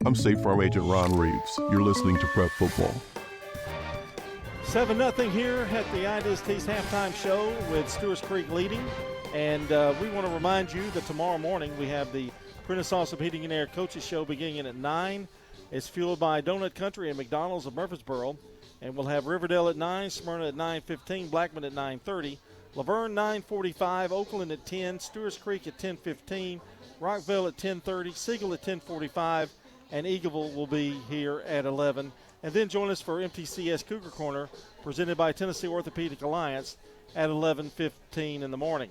I'm State Farm Agent Ron Reeves. You're listening to Prep Football. 7-0 here at the IDST's halftime show with Stewarts Creek leading. And we want to remind you that tomorrow morning we have the Prentice Allsup Heating and Air Coaches Show beginning at 9. It's fueled by Donut Country and McDonald's of Murfreesboro. And we'll have Riverdale at 9, Smyrna at 9:15, Blackman at 9:30, Laverne 9:45, Oakland at 10, Stewarts Creek at 10:15, Rockvale at 10:30, Siegel at 10:45, and Eagleville will be here at 11. And then join us for MTCS Cougar Corner, presented by Tennessee Orthopedic Alliance at 11:15 in the morning.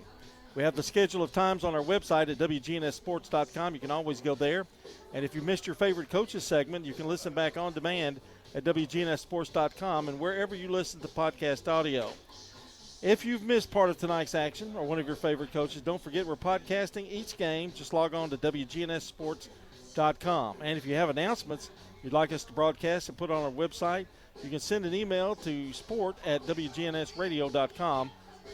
We have the schedule of times on our website at WGNSSports.com. You can always go there. And if you missed your favorite coaches segment, you can listen back on demand at WGNSSports.com and wherever you listen to podcast audio. If you've missed part of tonight's action or one of your favorite coaches, don't forget we're podcasting each game. Just log on to WGNSSports.com. And if you have announcements you'd like us to broadcast and put on our website, you can send an email to sport@WGNSradio.com.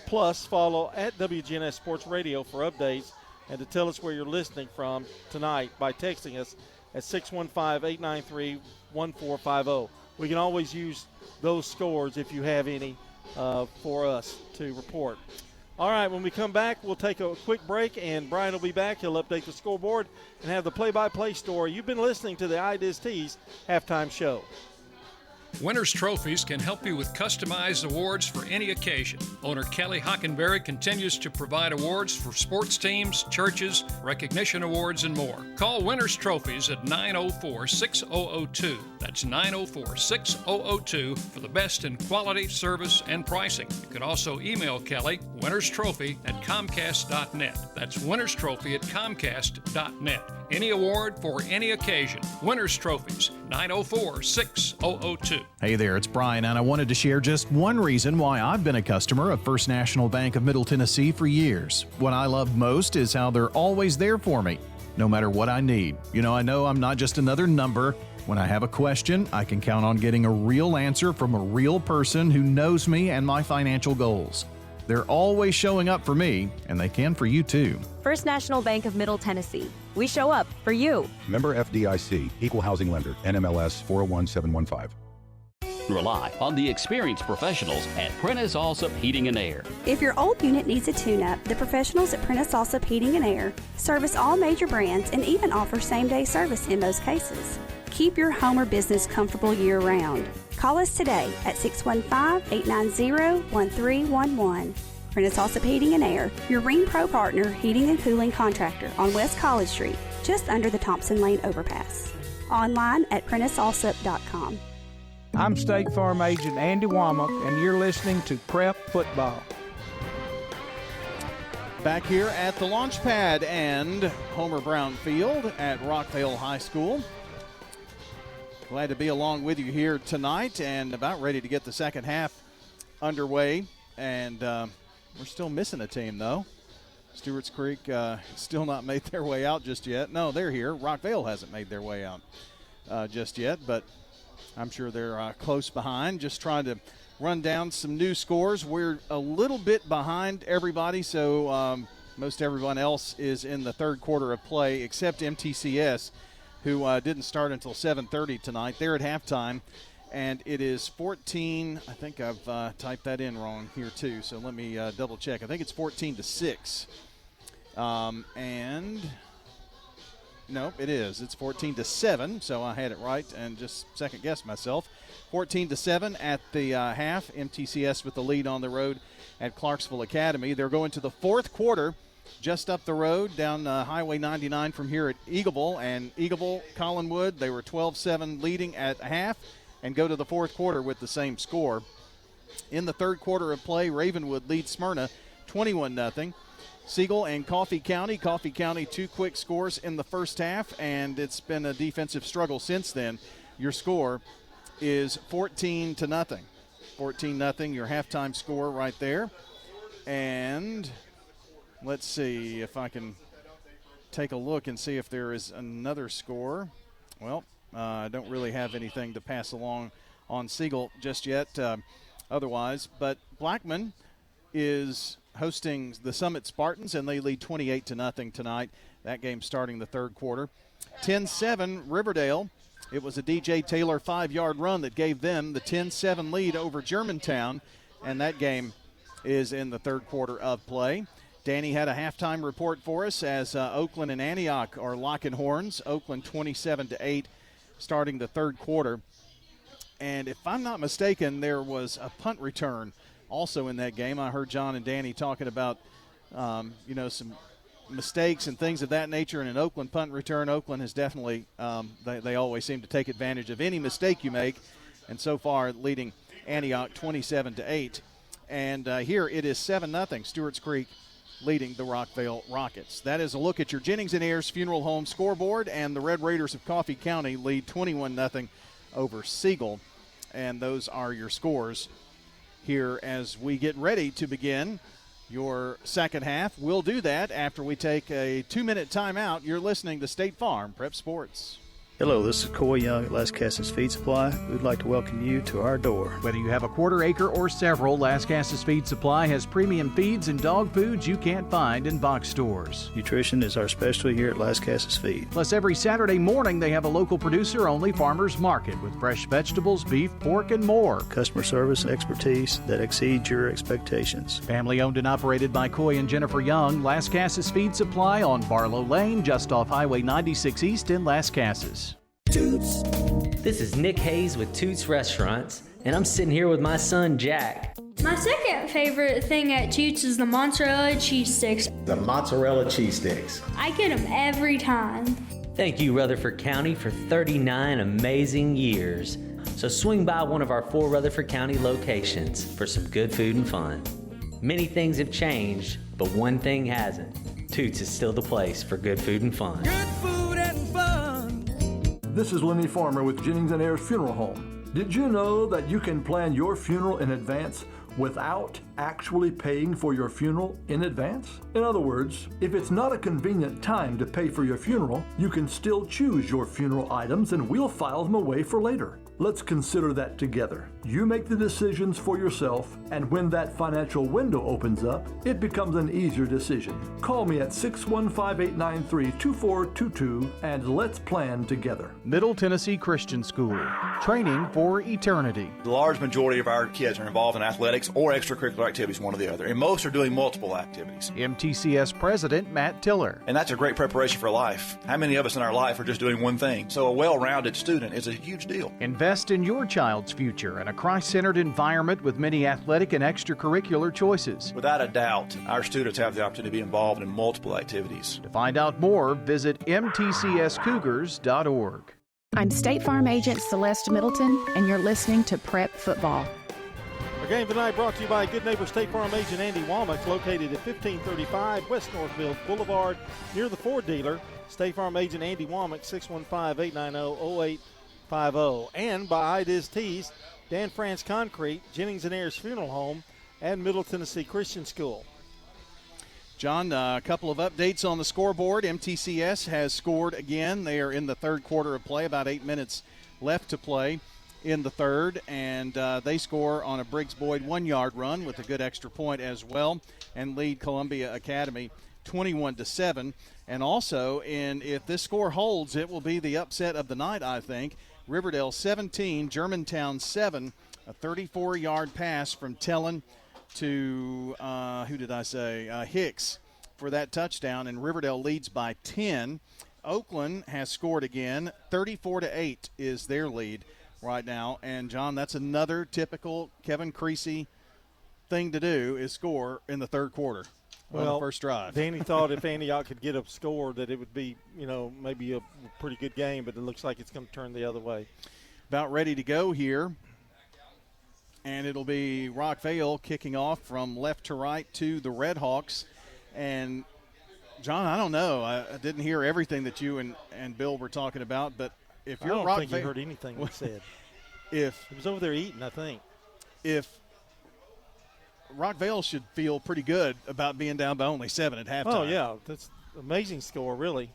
Plus, follow at WGNS Sports Radio for updates and to tell us where you're listening from tonight by texting us at 615-893-1450. We can always use those scores if you have any for us to report. All right, when we come back, we'll take a quick break, and Brian will be back. He'll update the scoreboard and have the play-by-play story. You've been listening to the IDST's halftime show. Winners Trophies can help you with customized awards for any occasion. Owner Kelly Hockenberry continues to provide awards for sports teams, churches, recognition awards, and more. Call Winners Trophies at 904-6002. That's 904-6002 for the best in quality, service, and pricing. You can also email Kelly, winnerstrophy@comcast.net. That's winnerstrophy@comcast.net. Any award for any occasion. Winners Trophies, 904-6002. Hey there, it's Brian, and I wanted to share just one reason why I've been a customer of First National Bank of Middle Tennessee for years. What I love most is how they're always there for me, no matter what I need. You know, I know I'm not just another number. When I have a question, I can count on getting a real answer from a real person who knows me and my financial goals. They're always showing up for me, and they can for you too. First National Bank of Middle Tennessee. We show up for you. Member FDIC, Equal Housing Lender, NMLS 401715. Rely on the experienced professionals at Prentice Allsup Heating and Air. If your old unit needs a tune-up, the professionals at Prentice Allsup Heating and Air service all major brands and even offer same-day service in most cases. Keep your home or business comfortable year-round. Call us today at 615-890-1311. Prentice Allsup Heating and Air, your Ring Pro partner heating and cooling contractor on West College Street, just under the Thompson Lane overpass. Online at PrenticeAllsup.com. I'm State Farm Agent Andy Womack, and you're listening to Prep Football. Back here at the launch pad and Homer Brown Field at Rockvale High School. Glad to be along with you here tonight and about ready to get the second half underway. And we're still missing a team, though. Stewarts Creek still not made their way out just yet. No, they're here. Rockvale hasn't made their way out just yet, but I'm sure they're close behind. Just trying to run down some new scores. We're a little bit behind everybody, so most everyone else is in the third quarter of play except MTCS, who didn't start until 7:30 tonight. They're at halftime, and it is 14. I think I've typed that in wrong here too, so let me double check. I think it's 14-6. And nope, it is. It's 14-7, so I had it right and just second-guessed myself. 14-7 at the half. MTCS with the lead on the road at Clarksville Academy. They're going to the fourth quarter just up the road down Highway 99 from here at Eagleville. And Eagleville, Collinwood, they were 12-7 leading at half and go to the fourth quarter with the same score. In the third quarter of play, Ravenwood leads Smyrna 21-0. Siegel and Coffee County, two quick scores in the first half, and it's been a defensive struggle since then. Your score is 14-0. 14-0, your halftime score right there. And let's see if I can take a look and see if there is another score. Well, I don't really have anything to pass along on Siegel just yet otherwise, but Blackman is hosting the Summit Spartans, and they lead 28-0 tonight That game starting the third quarter. 10-7 Riverdale. It was a DJ Taylor 5-yard run that gave them the 10-7 lead over Germantown, and that game is in the third quarter of play. Danny had a halftime report for us as Oakland and Antioch are locking horns. Oakland 27-8 starting the third quarter. And if I'm not mistaken, there was a punt return also in that game. I heard John and Danny talking about, some mistakes and things of that nature in an Oakland punt return. Oakland has definitely, they always seem to take advantage of any mistake you make. And so far leading Antioch 27-8. And here it is 7-0, Stewarts Creek leading the Rockvale Rockets. That is a look at your Jennings & Ayers Funeral Home scoreboard, and the Red Raiders of Coffee County lead 21-0 over Siegel. And those are your scores here as we get ready to begin your second half. We'll do that after we take a 2-minute timeout. You're listening to State Farm Prep Sports. Hello, this is Coy Young at Las Casas Feed Supply. We'd like to welcome you to our door. Whether you have a quarter acre or several, Las Casas Feed Supply has premium feeds and dog foods you can't find in box stores. Nutrition is our specialty here at Las Casas Feed. Plus, every Saturday morning they have a local producer-only farmers market with fresh vegetables, beef, pork, and more. Customer service and expertise that exceeds your expectations. Family owned and operated by Coy and Jennifer Young, Las Casas Feed Supply on Barlow Lane, just off Highway 96 East in Las Casas. Toots. This is Nick Hayes with Toots Restaurants, and I'm sitting here with my son, Jack. My second favorite thing at Toots is the mozzarella cheese sticks. The mozzarella cheese sticks. I get them every time. Thank you, Rutherford County, for 39 amazing years. So swing by one of our 4 Rutherford County locations for some good food and fun. Many things have changed, but one thing hasn't. Toots is still the place for good food and fun. Good food and fun. This is Lenny Farmer with Jennings & Ayers Funeral Home. Did you know that you can plan your funeral in advance without actually paying for your funeral in advance? In other words, if it's not a convenient time to pay for your funeral, you can still choose your funeral items and we'll file them away for later. Let's consider that together. You make the decisions for yourself, and when that financial window opens up, it becomes an easier decision. Call me at 615-893-2422 and let's plan together. Middle Tennessee Christian School, training for eternity. The large majority of our kids are involved in athletics or extracurricular activities, one or the other, and most are doing multiple activities. MTCS President Matt Tiller. And that's a great preparation for life. How many of us in our life are just doing one thing? So a well-rounded student is a huge deal. Invest in your child's future in a Christ-centered environment with many athletic and extracurricular choices. Without a doubt, our students have the opportunity to be involved in multiple activities. To find out more, visit mtcscougars.org. I'm State Farm Agent Celeste Middleton, and you're listening to Prep Football. Our game tonight brought to you by good neighbor State Farm Agent Andy Womack, located at 1535 West Northfield Boulevard near the Ford dealer. State Farm Agent Andy Womack, 615-890-0850. And by It Is Tees, Dan France Concrete, Jennings & Ayers Funeral Home, and Middle Tennessee Christian School. John, a couple of updates on the scoreboard. MTCS has scored again. They are in the third quarter of play, about 8 minutes left to play in the third, and they score on a Briggs-Boyd 1-yard run with a good extra point as well, and lead Columbia Academy 21-7. And also, if this score holds, it will be the upset of the night, I think. Riverdale 17, Germantown 7, a 34-yard pass from Tellen to, Hicks for that touchdown, and Riverdale leads by 10. Oakland has scored again. 34-8 is their lead right now. And, John, that's another typical Kevin Creasy thing to do, is score in the third quarter. Well, first drive. Danny thought if Antioch could get a score that it would be, maybe a pretty good game, but it looks like it's going to turn the other way. About ready to go here. And it'll be Rockvale kicking off from left to right to the Red Hawks. And, John, I don't know. I didn't hear everything that you and Bill were talking about, but if you're I don't Rockvale, think you heard anything we said. If he was over there eating, I think. If Rockvale should feel pretty good about being down by only 7 at halftime. Oh, yeah. That's an amazing score, really.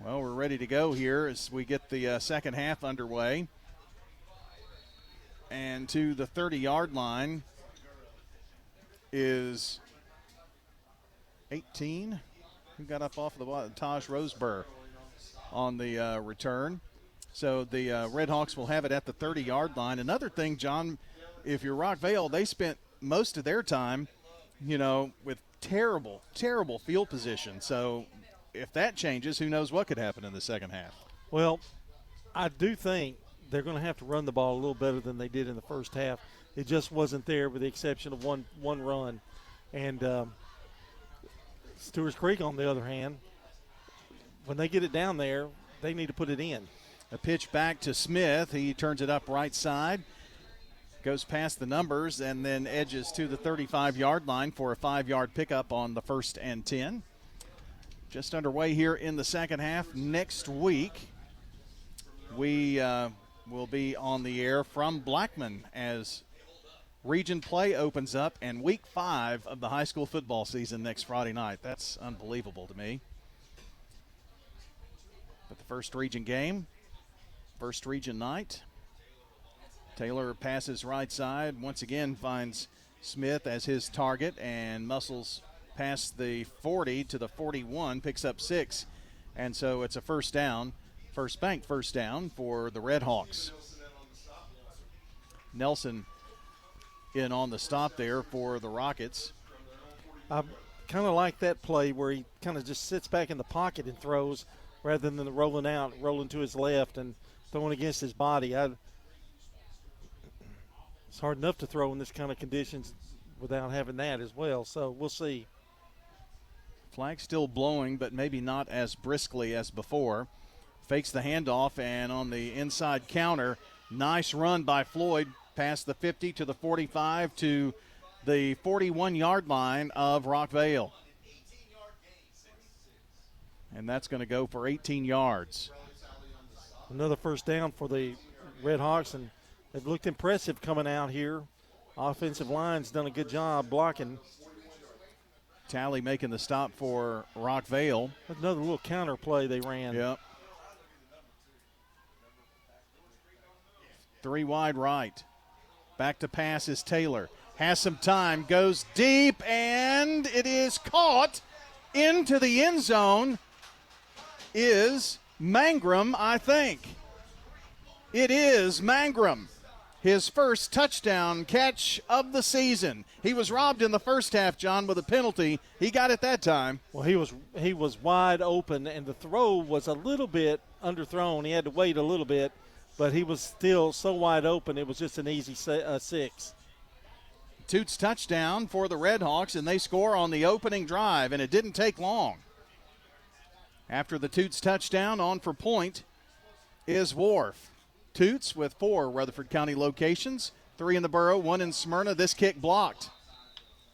Well, we're ready to go here as we get the second half underway. And to the 30-yard line is 18. Who got up off the ball? Taj Roseburg on the return. So the Redhawks will have it at the 30-yard line. Another thing, John, if you're Rockvale, they spent most of their time, with terrible, terrible field position. So if that changes, who knows what could happen in the second half. Well, I do think they're going to have to run the ball a little better than they did in the first half. It just wasn't there with the exception of one run. And Stewarts Creek, on the other hand, when they get it down there, they need to put it in. A pitch back to Smith. He turns it up right side, goes past the numbers, and then edges to the 35-yard line for a 5-yard pickup on the 1st and 10. Just underway here in the second half. Next week, we will be on the air from Blackman as region play opens up and week 5 of the high school football season next Friday night. That's unbelievable to me. But the first region game, first region night. Taylor passes right side. Once again finds Smith as his target and muscles past the 40 to the 41, picks up 6. And so it's a first down, first bank first down for the Redhawks. Nelson in on the stop there for the Rockets. I kind of like that play where he kind of just sits back in the pocket and throws rather than rolling out, rolling to his left and throwing against his body. It's hard enough to throw in this kind of conditions without having that as well, so we'll see. Flag still blowing, but maybe not as briskly as before. Fakes the handoff, and on the inside counter, nice run by Floyd past the 50 to the 45 to the 41-yard line of Rockvale. And that's going to go for 18 yards. Another first down for the Redhawks, and they've looked impressive coming out here. Offensive line's done a good job blocking. Talley making the stop for Rockvale. Another little counter play they ran. Yep. 3 wide right. Back to pass is Taylor. Has some time, goes deep, and it is caught into the end zone. Is Mangrum, I think. It is Mangrum. His first touchdown catch of the season. He was robbed in the first half, John, with a penalty. He got it that time. Well, he was wide open, and the throw was a little bit underthrown. He had to wait a little bit, but he was still so wide open, it was just an easy 6. Toots touchdown for the Redhawks, and they score on the opening drive, and it didn't take long. After the Toots touchdown, on for point is Wharf. Toots with 4 Rutherford County locations, 3 in the borough, 1 in Smyrna. This kick blocked.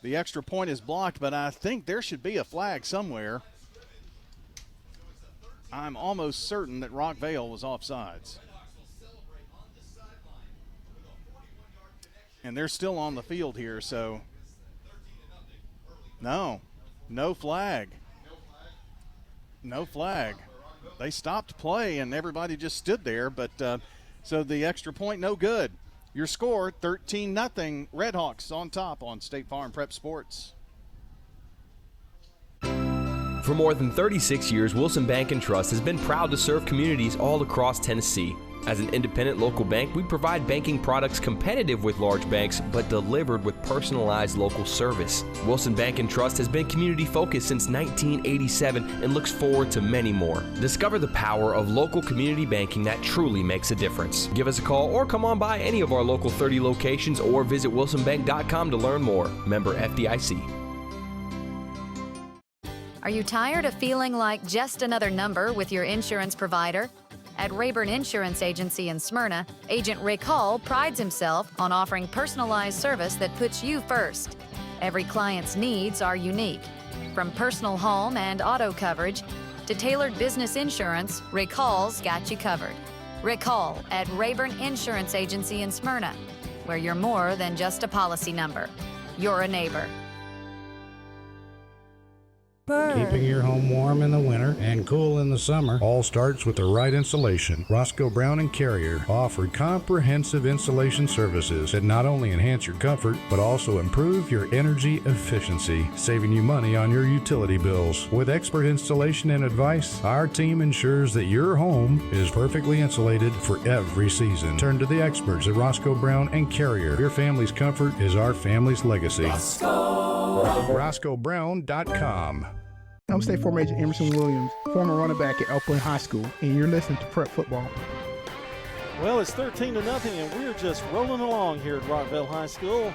The extra point is blocked, but I think there should be a flag somewhere. I'm almost certain that Rockvale was offsides. And they're still on the field here, so no flag. No flag. They stopped play, and everybody just stood there, but so the extra point, no good. Your score, 13-0, Redhawks on top on State Farm Prep Sports. For more than 36 years, Wilson Bank & Trust has been proud to serve communities all across Tennessee. As an independent local bank, we provide banking products competitive with large banks, but delivered with personalized local service. Wilson Bank & Trust has been community-focused since 1987 and looks forward to many more. Discover the power of local community banking that truly makes a difference. Give us a call or come on by any of our local 30 locations or visit wilsonbank.com to learn more. Member FDIC. Are you tired of feeling like just another number with your insurance provider? At Rayburn Insurance Agency in Smyrna, Agent Rick Hall prides himself on offering personalized service that puts you first. Every client's needs are unique. From personal home and auto coverage to tailored business insurance, Rick Hall's got you covered. Rick Hall at Rayburn Insurance Agency in Smyrna, where you're more than just a policy number. You're a neighbor. Keeping your home warm in the winter and cool in the summer all starts with the right insulation. Roscoe Brown and Carrier offer comprehensive insulation services that not only enhance your comfort but also improve your energy efficiency, saving you money on your utility bills. With expert installation and advice, our team ensures that your home is perfectly insulated for every season. Turn to the experts at Roscoe Brown and Carrier. Your family's comfort is our family's legacy. RoscoeBrown.com. I'm State Farm Agent Emerson Williams, former running back at Elk Point High School, and you're listening to Prep Football. Well, it's 13-0, and we're just rolling along here at Rockvale High School.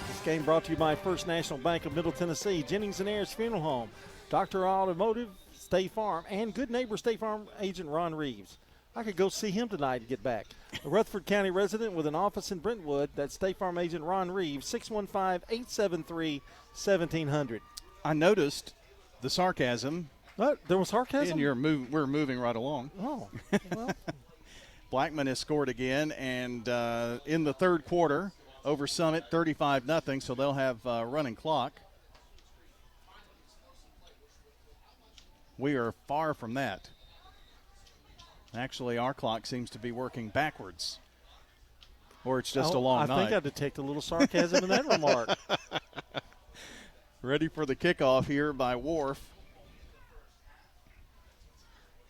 This game brought to you by First National Bank of Middle Tennessee, Jennings and Ayers Funeral Home, Dr. Automotive, State Farm, and good neighbor State Farm agent Ron Reeves. I could go see him tonight and get back. A Rutherford County resident with an office in Brentwood, that's State Farm agent Ron Reeves, 615-873-1700. I noticed the sarcasm. What? There was sarcasm? We're moving right along. Oh, well. Blackman has scored again, and in the third quarter over Summit, 35-0, so they'll have running clock. We are far from that. Actually, our clock seems to be working backwards, or it's just a long night. I think I detect a little sarcasm in that remark. Ready for the kickoff here by Wharf.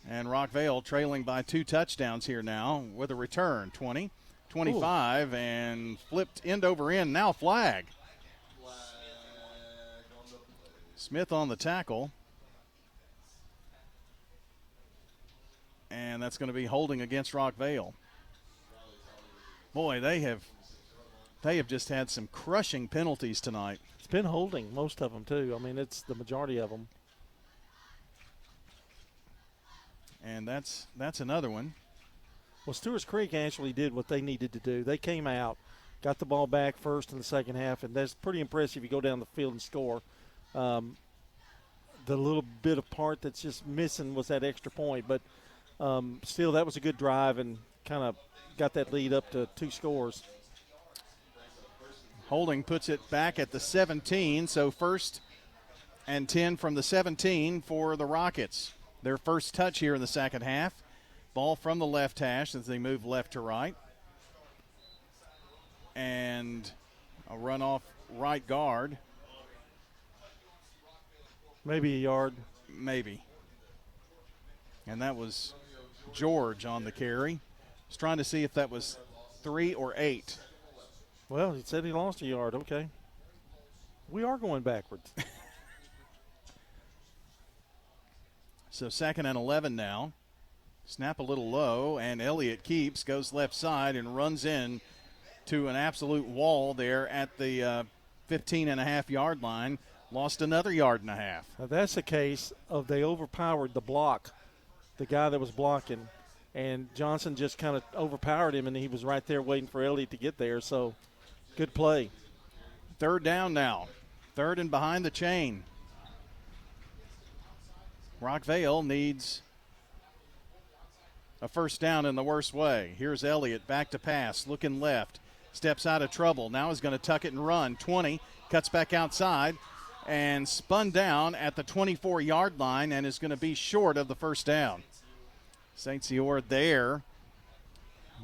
And Rockvale trailing by 2 touchdowns here now with a return. 20, 25, and flipped end over end. Now flag. Smith on the tackle. And that's going to be holding against Rockvale. Boy, they have just had some crushing penalties tonight. It's been holding, most of them, too. I mean, it's the majority of them. And that's another one. Well, Stewarts Creek actually did what they needed to do. They came out, got the ball back first in the second half, and that's pretty impressive. You go down the field and score. The little bit of part that's just missing was that extra point. But still, that was a good drive and kind of got that lead up to 2 scores. Holding puts it back at the 17, so 1st and 10 from the 17 for the Rockets. Their first touch here in the second half. Ball from the left hash as they move left to right. And a run off right guard. Maybe a yard. Maybe. And that was George on the carry. Was trying to see if that was 3 or 8. Well, he said he lost a yard. Okay. We are going backwards. So 2nd and 11 now. Snap a little low, and Elliott keeps, goes left side, and runs in to an absolute wall there at the 15.5-yard line. Lost another 1.5 yards. Now that's a case of they overpowered the block, the guy that was blocking, and Johnson just kind of overpowered him, and he was right there waiting for Elliott to get there. So good play. 3rd down now. 3rd and behind the chain. Rockvale needs a first down in the worst way. Here's Elliott back to pass, looking left, steps out of trouble. Now he's going to tuck it and run. 20, cuts back outside, and spun down at the 24-yard line and is going to be short of the first down. St. Cyr there,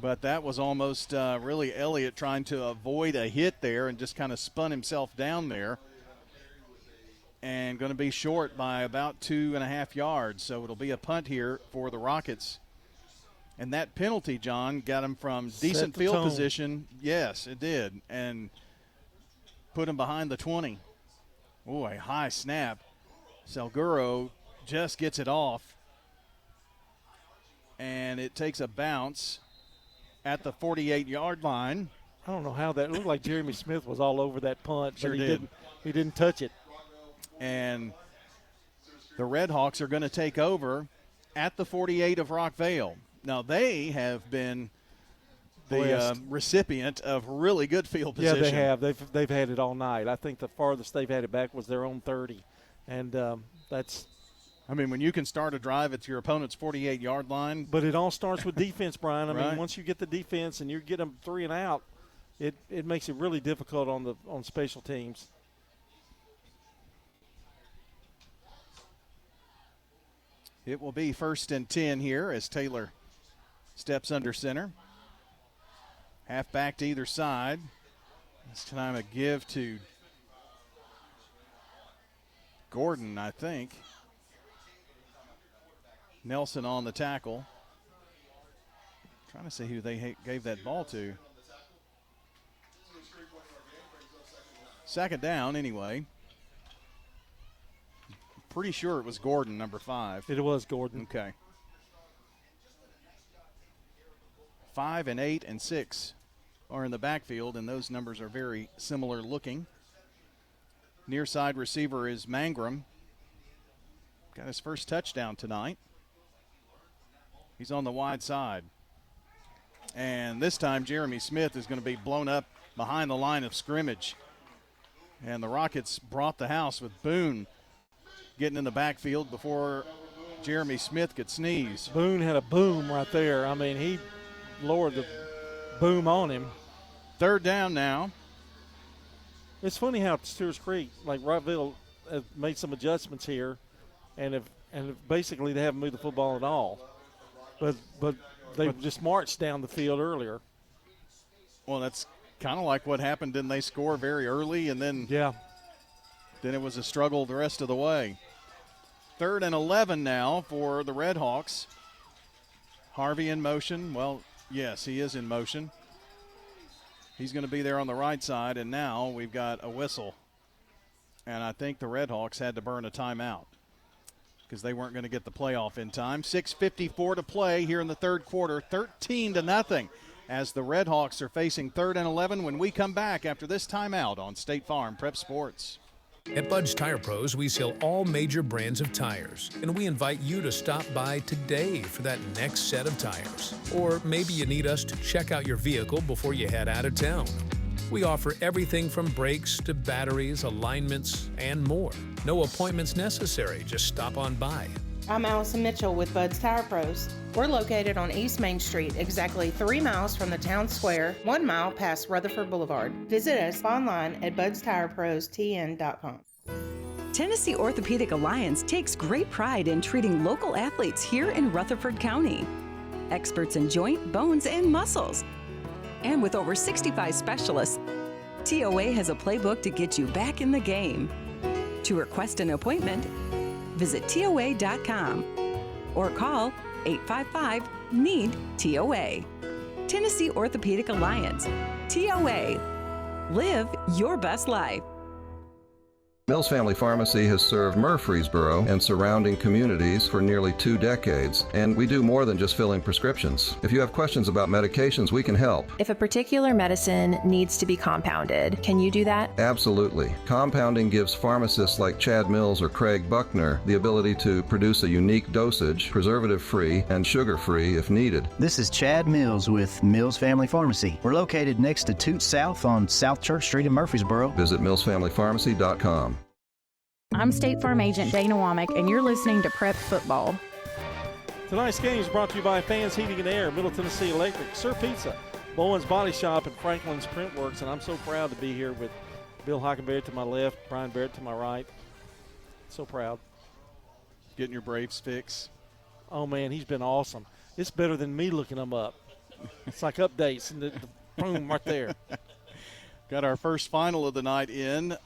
but that was almost really Elliott trying to avoid a hit there and just kind of spun himself down there. And going to be short by about 2.5 yards. So it'll be a punt here for the Rockets. And that penalty, John, got him from decent field position. Yes, it did. And put him behind the 20. Oh, a high snap. Salguro just gets it off. And it takes a bounce at the 48-yard line. I don't know how that looked like Jeremy Smith was all over that punt. Sure but did. He didn't touch it. And the Red Hawks are going to take over at the 48 of Rockvale. Now, they have been the recipient of really good field position. Yeah, they have. They've had it all night. I think the farthest they've had it back was their own 30. And that's – I mean, when you can start a drive at your opponent's 48-yard line. But it all starts with defense, Brian. I Right. mean, once you get the defense and you get them 3 and out, it makes it really difficult on special teams. It will be 1st and 10 here as Taylor steps under center. Half back to either side. This time a give to Gordon, I think. Nelson on the tackle. Trying to see who they gave that ball to. Second down anyway. Pretty sure it was Gordon, number 5. It was Gordon. Okay. 5 and 8 and 6 are in the backfield, and those numbers are very similar looking. Near side receiver is Mangrum. Got his first touchdown tonight. He's on the wide side. And this time Jeremy Smith is going to be blown up behind the line of scrimmage. And the Rockets brought the house with Boone getting in the backfield before Jeremy Smith could sneeze. Boone had a boom right there. I mean, he lowered the boom on him. Third down now. It's funny how Stewarts Creek, like Rockvale, have made some adjustments here, and basically they haven't moved the football at all. But they just marched down the field earlier. Well, that's kind of like what happened. Didn't they score very early, and then then it was a struggle the rest of the way. 3rd and 11 now for the Red Hawks. Harvey in motion. Well, yes, he is in motion. He's going to be there on the right side, and now we've got a whistle. And I think the Red Hawks had to burn a timeout because they weren't going to get the playoff in time. 6:54 to play here in the third quarter, 13-0 as the Red Hawks are facing 3rd and 11 when we come back after this timeout on State Farm Prep Sports. At Bud's Tire Pros, we sell all major brands of tires, and we invite you to stop by today for that next set of tires. Or maybe you need us to check out your vehicle before you head out of town. We offer everything from brakes to batteries, alignments, and more. No appointments necessary, just stop on by. I'm Allison Mitchell with Bud's Tire Pros. We're located on East Main Street, exactly 3 miles from the town square, 1 mile past Rutherford Boulevard. Visit us online at budstirepros.tn.com. Tennessee Orthopedic Alliance takes great pride in treating local athletes here in Rutherford County. Experts in joint, bones, and muscles. And with over 65 specialists, TOA has a playbook to get you back in the game. To request an appointment, visit TOA.com or call 855-NEED-TOA. Tennessee Orthopedic Alliance. TOA. Live your best life. Mills Family Pharmacy has served Murfreesboro and surrounding communities for nearly 2 decades, and we do more than just filling prescriptions. If you have questions about medications, we can help. If a particular medicine needs to be compounded, can you do that? Absolutely. Compounding gives pharmacists like Chad Mills or Craig Buckner the ability to produce a unique dosage, preservative-free and sugar-free if needed. This is Chad Mills with Mills Family Pharmacy. We're located next to Toots South on South Church Street in Murfreesboro. Visit millsfamilypharmacy.com. I'm State Farm Agent Dana Womack, and you're listening to Prep Football. Tonight's game is brought to you by Fans Heating and Air, Middle Tennessee Electric, Sir Pizza, Bowen's Body Shop, and Franklin's Printworks. And I'm so proud to be here with Bill Hockenberry to my left, Brian Barrett to my right. So proud. Getting your Braves fix. Oh, man, he's been awesome. It's better than me looking them up. It's like updates, and the boom right there. Got our first final of the night in.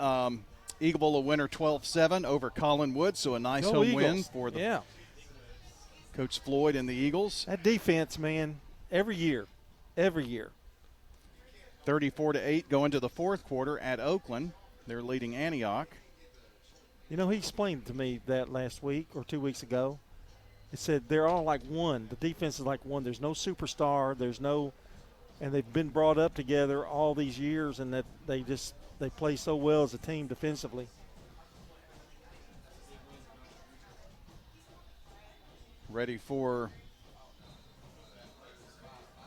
Eagle Bowl winner 12-7 over Collinwood, so a nice home win for the Coach Floyd and the Eagles. That defense, man, every year. 34-8 going to the fourth quarter at Oakland. They're leading Antioch. You know, he explained to me that last week or 2 weeks ago. He said they're all like one. The defense is like one. There's no superstar. And they've been brought up together all these years, and that they play so well as a team defensively. Ready for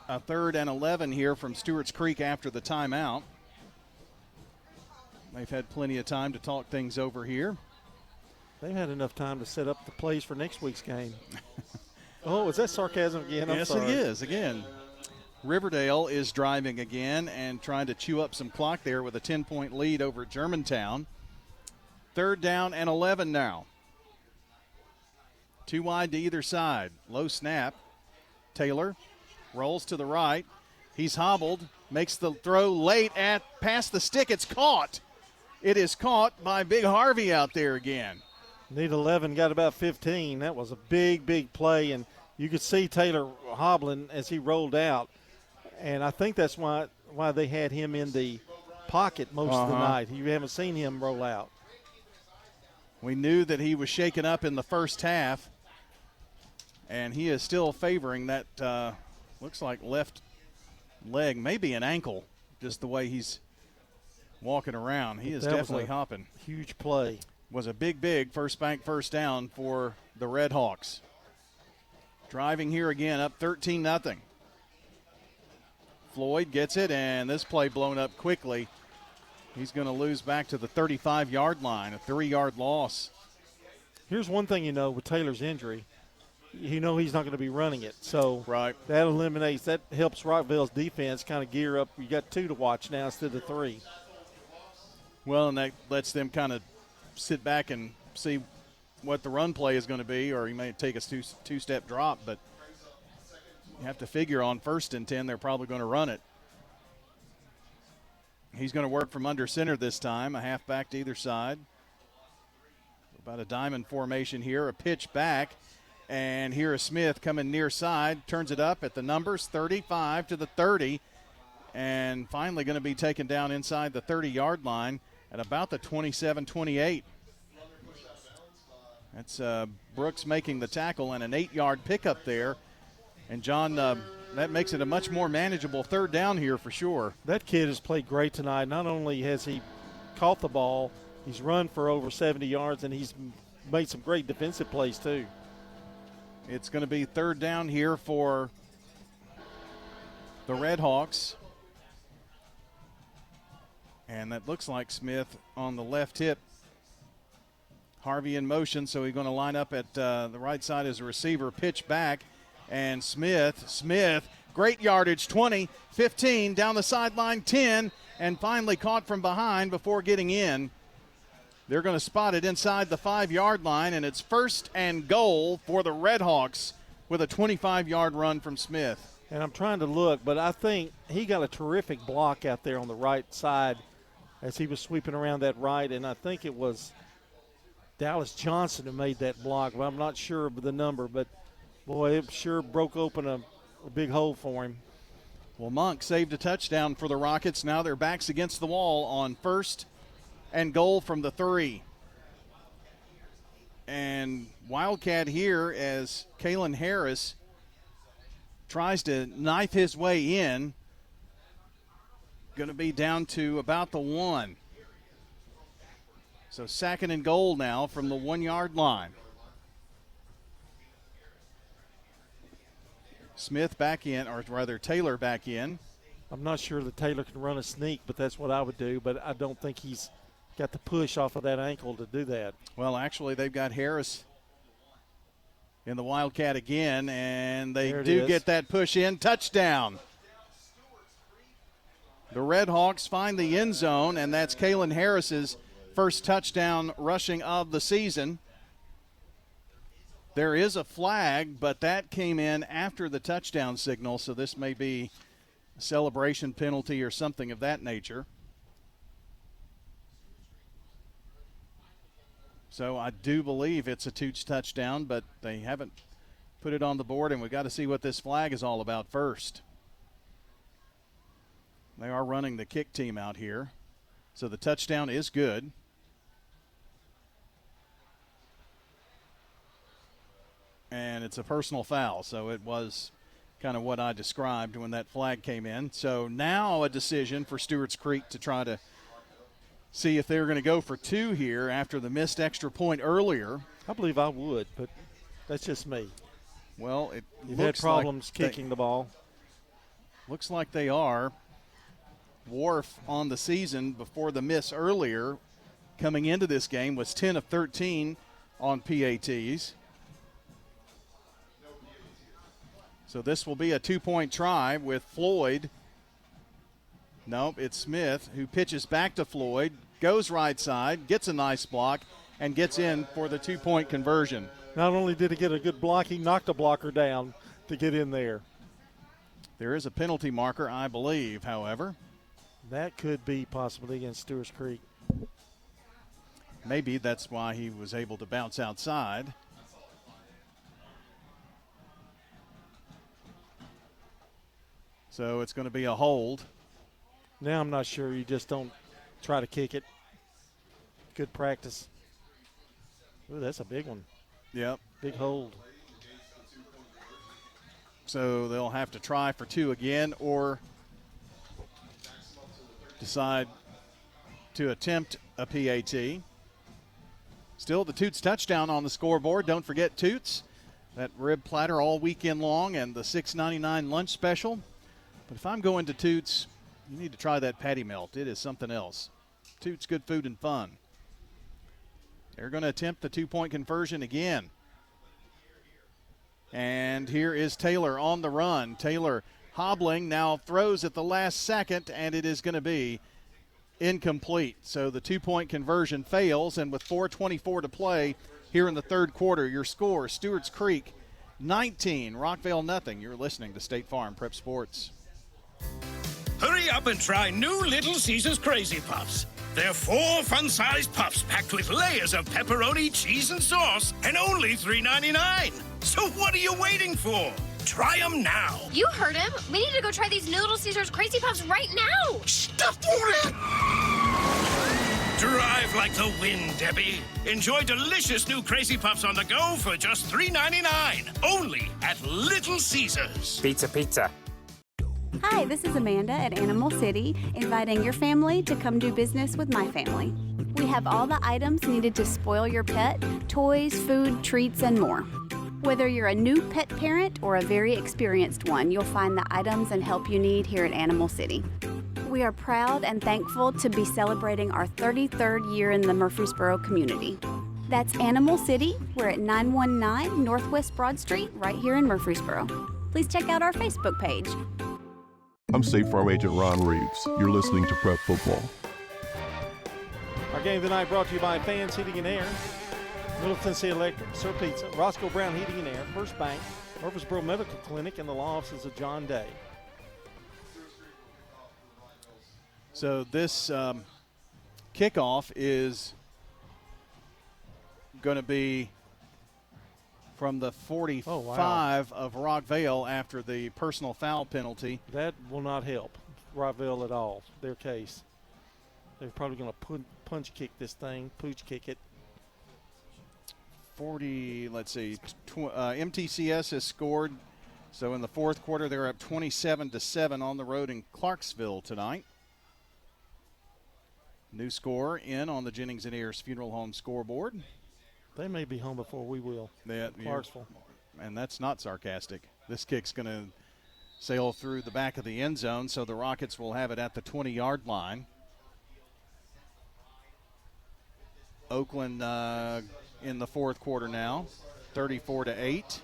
a 3rd and 11 here from Stewarts Creek after the timeout. They've had plenty of time to talk things over here. They've had enough time to set up the plays for next week's game. Oh, is that sarcasm again? I'm sorry. Yes, it is again. Riverdale is driving again and trying to chew up some clock there with a 10-point lead over Germantown. 3rd down and 11 now. Two wide to either side. Low snap. Taylor rolls to the right. He's hobbled, makes the throw late past the stick. It's caught. It is caught by Big Harvey out there again. Need 11, got about 15. That was a big, big play, and you could see Taylor hobbling as he rolled out. And I think that's why they had him in the pocket most of the night. You haven't seen him roll out. We knew that he was shaken up in the first half, and he is still favoring that, looks like left leg, maybe an ankle, just the way he's walking around. He is definitely hopping. Huge play. Was a big first bank first down for the Red Hawks. Driving here again, up 13-0. Floyd gets it, and this play blown up quickly. He's going to lose back to the 35-yard line, a 3-yard loss. Here's one thing you know with Taylor's injury. You know he's not going to be running it. So right. that helps Rockvale's defense kind of gear up. You got 2 to watch now instead of 3. Well, and that lets them kind of sit back and see what the run play is going to be, or he may take a two-step drop, but you have to figure on 1st and 10 they're probably going to run it. He's going to work from under center this time, a halfback to either side. About a diamond formation here, a pitch back, and here is Smith coming near side, turns it up at the numbers, 35 to the 30, and finally going to be taken down inside the 30-yard line at about the 27-28. That's Brooks making the tackle and an 8-yard pickup there. And, John, that makes it a much more manageable 3rd down here for sure. That kid has played great tonight. Not only has he caught the ball, he's run for over 70 yards, and he's made some great defensive plays too. It's going to be 3rd down here for the Red Hawks. And that looks like Smith on the left hip. Harvey in motion, so he's going to line up at the right side as a receiver, pitch back. And Smith, great yardage, 20, 15, down the sideline, 10, and finally caught from behind before getting in. They're going to spot it inside the 5-yard line, and it's 1st and goal for the Red Hawks with a 25-yard run from Smith. And I'm trying to look, but I think he got a terrific block out there on the right side as he was sweeping around that right, and I think it was Dallas Johnson who made that block. Well, I'm not sure of the number, but, boy, it sure broke open a big hole for him. Well, Monk saved a touchdown for the Rockets. Now their backs against the wall on 1st and goal from the 3. And Wildcat here as Kalen Harris tries to knife his way in. Going to be down to about the 1. So 2nd and goal now from the 1-yard line. Smith back in, or rather Taylor back in. I'm not sure that Taylor can run a sneak, but that's what I would do. But I don't think he's got the push off of that ankle to do that. Well, actually, they've got Harris in the Wildcat again, and they do get that push in. Touchdown. The Red Hawks find the end zone, and that's Kalen Harris's first touchdown rushing of the season. There is a flag, but that came in after the touchdown signal, so this may be a celebration penalty or something of that nature. So I do believe it's a Toots touchdown, but they haven't put it on the board, and we've got to see what this flag is all about first. They are running the kick team out here, so the touchdown is good. And it's a personal foul, so it was kind of what I described when that flag came in. So now a decision for Stewarts Creek to try to see if they're going to go for 2 here after the missed extra point earlier. I believe I would, but that's just me. Well, You've had problems kicking the ball. Looks like they are. Wharf on the season before the miss earlier coming into this game was 10 of 13 on PATs. So this will be a 2-point try with Floyd. Nope, it's Smith who pitches back to Floyd, goes right side, gets a nice block, and gets in for the 2-point conversion. Not only did he get a good block, he knocked a blocker down to get in there. There is a penalty marker, I believe, however. That could be possibly against Stewarts Creek. Maybe that's why he was able to bounce outside. So it's going to be a hold. Now I'm not sure. You just don't try to kick it. Good practice. Ooh, that's a big one. Yep. Big hold. So they'll have to try for 2 again or decide to attempt a PAT. Still the Toots touchdown on the scoreboard. Don't forget Toots, that rib platter all weekend long and the $6.99 lunch special. But if I'm going to Toots, you need to try that patty melt. It is something else. Toots, good food and fun. They're going to attempt the 2-point conversion again. And here is Taylor on the run. Taylor hobbling, now throws at the last second, and it is going to be incomplete. So the 2-point conversion fails, and with 4:24 to play here in the third quarter, your score, Stewarts Creek 19, Rockvale nothing. You're listening to State Farm Prep Sports. Hurry up and try new Little Caesars Crazy Puffs. They're 4 fun-sized puffs packed with layers of pepperoni, cheese, and sauce, and only $3.99. So what are you waiting for? Try them now. You heard him. We need to go try these Little Caesars Crazy Puffs right now. Stop it! Drive like the wind, Debbie. Enjoy delicious new Crazy Puffs on the go for just $3.99. Only at Little Caesars. Pizza, pizza. Hi, this is Amanda at Animal City, inviting your family to come do business with my family. We have all the items needed to spoil your pet, toys, food, treats, and more. Whether you're a new pet parent or a very experienced one, you'll find the items and help you need here at Animal City. We are proud and thankful to be celebrating our 33rd year in the Murfreesboro community. That's Animal City. We're at 919 Northwest Broad Street, right here in Murfreesboro. Please check out our Facebook page. I'm State Farm Agent Ron Reeves. You're listening to Prep Football. Our game tonight brought to you by Fans Heating and Air, Middle Tennessee Electric, Sir Pizza, Roscoe Brown Heating and Air, First Bank, Murfreesboro Medical Clinic, and the law offices of John Day. So this kickoff is going to be from the 45 of Rockvale after the personal foul penalty. That will not help Rockvale at all, their case. They're probably going to punch kick this thing, pooch kick it. 40, let's see, MTCS has scored. So in the fourth quarter, they're up 27-7 on the road in Clarksville tonight. New score in on the Jennings and Ayers Funeral Home scoreboard. They may be home before we will. Clarksville. And that's not sarcastic. This kick's going to sail through the back of the end zone, so the Rockets will have it at the 20-yard line. Oakland in the fourth quarter now, 34-8.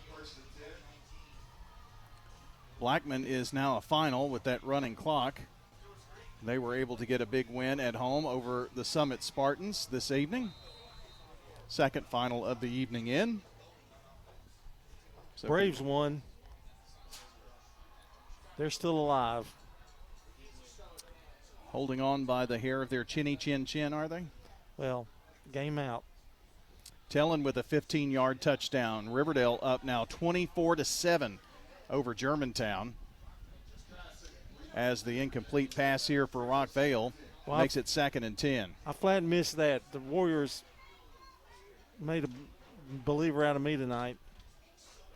Blackman is now a final with that running clock. They were able to get a big win at home over the Summit Spartans this evening. Second final of the evening in. So Braves won. They're still alive. Holding on by the hair of their chinny chin, are they? Well, game out. Tellin with a 15-yard touchdown. Riverdale up now 24-7 over Germantown. As the incomplete pass here for Rockvale makes it 2nd and 10. I flat missed that. The Warriors made a believer out of me tonight.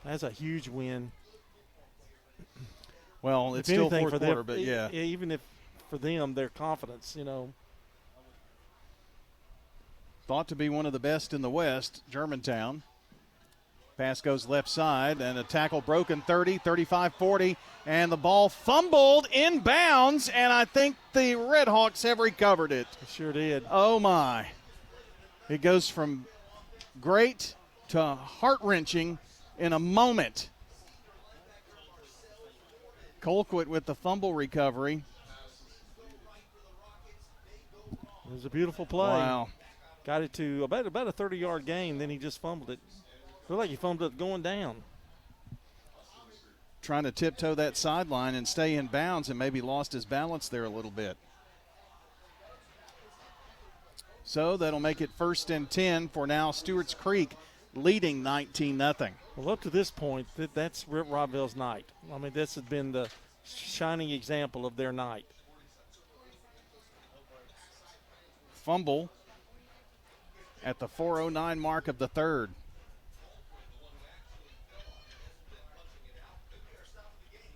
That's a huge win. Well, it's still fourth quarter, but yeah. Even if for them, their confidence, Thought to be one of the best in the West, Germantown. Pass goes left side, and a tackle broken 30, 35, 40, and the ball fumbled inbounds, and I think the Redhawks have recovered it. They sure did. Oh, my. It goes from great to heart-wrenching in a moment. Colquitt with the fumble recovery. It was a beautiful play. Wow. Got it to about a 30-yard gain, then he just fumbled it. Looked like he foamed up going down. Trying to tiptoe that sideline and stay in bounds and maybe lost his balance there a little bit. So that'll make it 1st and 10 for now. Stewarts Creek leading 19-0. Well, up to this point, that's Rockvale's night. I mean, this has been the shining example of their night. Fumble at the 4:09 mark of the third.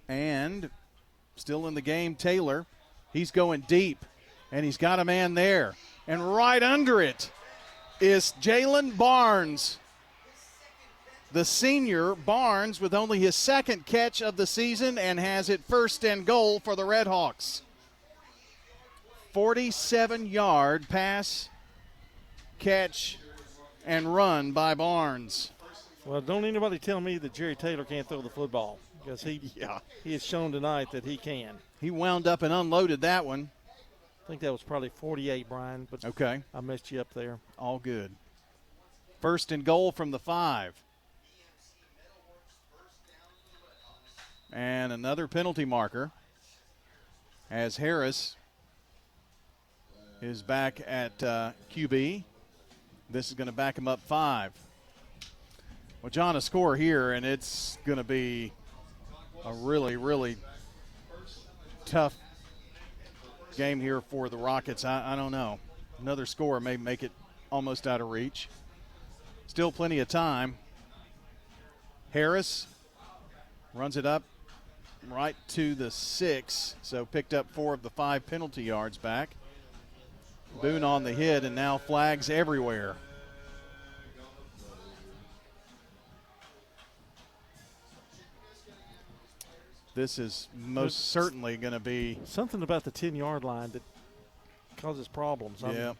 And still in the game, Taylor. He's going deep, and he's got a man there. And right under it is Jalen Barnes. The senior Barnes with only his 2nd catch of the season and has it 1st and goal for the Redhawks. 47-yard pass, catch, and run by Barnes. Well, don't anybody tell me that Jerry Taylor can't throw the football, because he has shown tonight that he can. He wound up and unloaded that one. I think that was probably 48, Brian, but okay, I messed you up there. All good. 1st and goal from the 5. And another penalty marker as Harris is back at QB. This is going to back him up 5. Well, John, a score here, and it's going to be a really, really tough game here for the Rockets. I don't know. Another score may make it almost out of reach. Still plenty of time. Harris runs it up right to the 6, so picked up 4 of the 5 penalty yards back. Boone on the hit, and now flags everywhere. This is most certainly going to be something about the 10-yard line that causes problems. Yeah.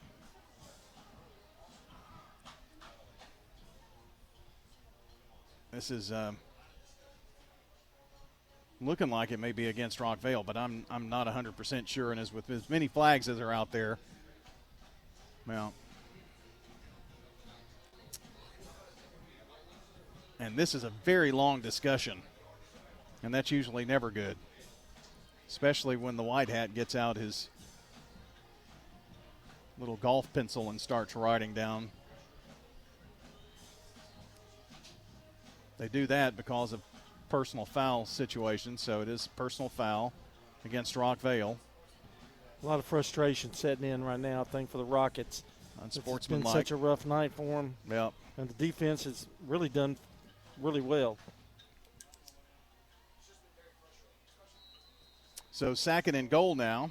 This is looking like it may be against Rockvale, but I'm not 100% sure. And as with as many flags as are out there, well, and this is a very long discussion. And that's usually never good, especially when the white hat gets out his little golf pencil and starts writing down. They do that because of personal foul situations, so it is personal foul against Rockvale. A lot of frustration setting in right now, I think, for the Rockets. Unsportsmanlike. It's been such a rough night for them. Yep. And the defense has really done really well. So 2nd and goal now.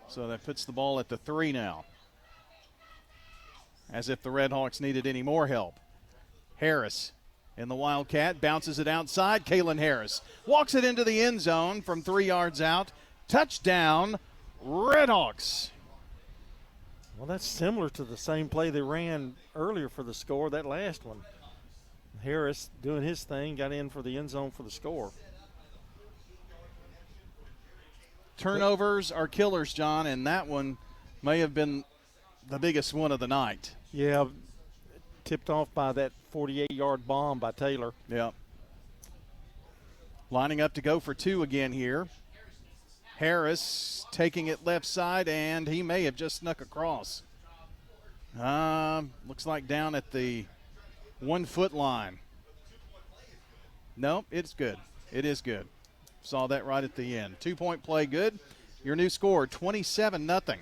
So that puts the ball at the 3 now. As if the Redhawks needed any more help. Harris in the Wildcat, bounces it outside. Kalen Harris walks it into the end zone from 3 yards out. Touchdown, Redhawks. Well, that's similar to the same play they ran earlier for the score, that last one. Harris doing his thing, got in for the end zone for the score. Turnovers are killers, John, and that one may have been the biggest one of the night. Yeah, tipped off by that 48-yard bomb by Taylor. Yeah. Lining up to go for 2 again here. Harris taking it left side, and he may have just snuck across. Looks like down at the 1-foot line. No, it's good. It is good. Saw that right at the end. 2-point play, good. Your new score, 27-0.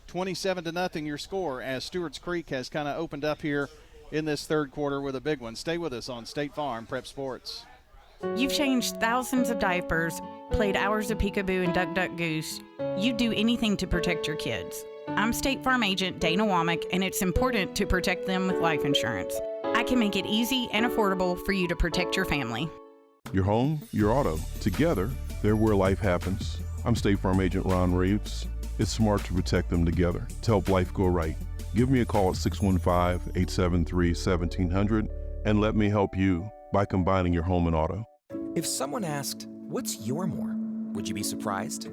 27-0 your score as Stewarts Creek has kind of opened up here in this third quarter with a big one. Stay with us on State Farm Prep Sports. You've changed thousands of diapers, played hours of peekaboo and duck, duck, goose. You'd do anything to protect your kids. I'm State Farm agent Dana Womack, and it's important to protect them with life insurance. I can make it easy and affordable for you to protect your family. Your home, your auto, together, they're where life happens. I'm State Farm agent Ron Reeves. It's smart to protect them together to help life go right. Give me a call at 615-873-1700 and let me help you by combining your home and auto. If someone asked, what's your more? Would you be surprised?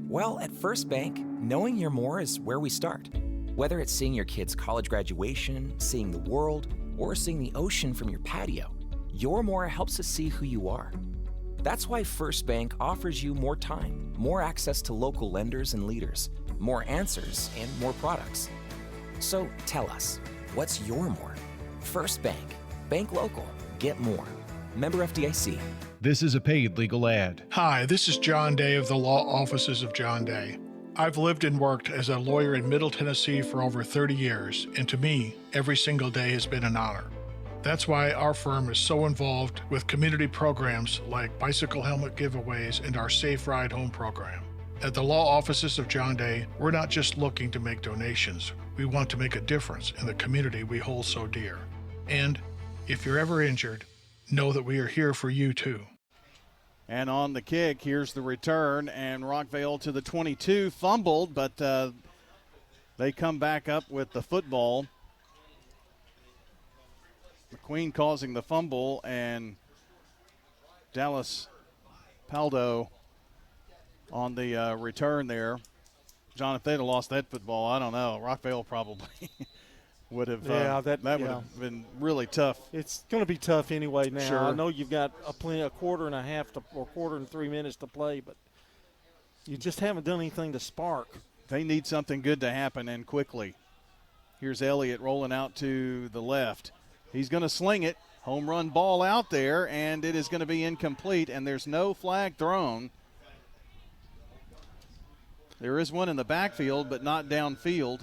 Well, at First Bank, knowing your more is where we start. Whether it's seeing your kid's college graduation, seeing the world, or seeing the ocean from your patio, Your More helps us see who you are. That's why First Bank offers you more time, more access to local lenders and leaders, more answers, and more products. So tell us, what's your more? First Bank. Bank local. Get more. Member FDIC. This is a paid legal ad. Hi, this is John Day of the Law Offices of John Day. I've lived and worked as a lawyer in Middle Tennessee for over 30 years, and to me, every single day has been an honor. That's why our firm is so involved with community programs like bicycle helmet giveaways and our Safe Ride Home program. At the Law Offices of John Day, we're not just looking to make donations. We want to make a difference in the community we hold so dear. And if you're ever injured, know that we are here for you too. And on the kick, here's the return, and Rockvale to the 22, fumbled, but they come back up with the football. McQueen causing the fumble, and Dallas Paldo on the return there. John, if they'd have lost that football, I don't know. Rockvale probably would have. That would have been really tough. It's going to be tough anyway now. Sure. I know you've got a quarter and a half or quarter and 3 minutes to play, but you just haven't done anything to spark. They need something good to happen, and quickly. Here's Elliott rolling out to the left. He's going to sling it. Home run ball out there, and it is going to be incomplete, and there's no flag thrown. There is one in the backfield, but not downfield,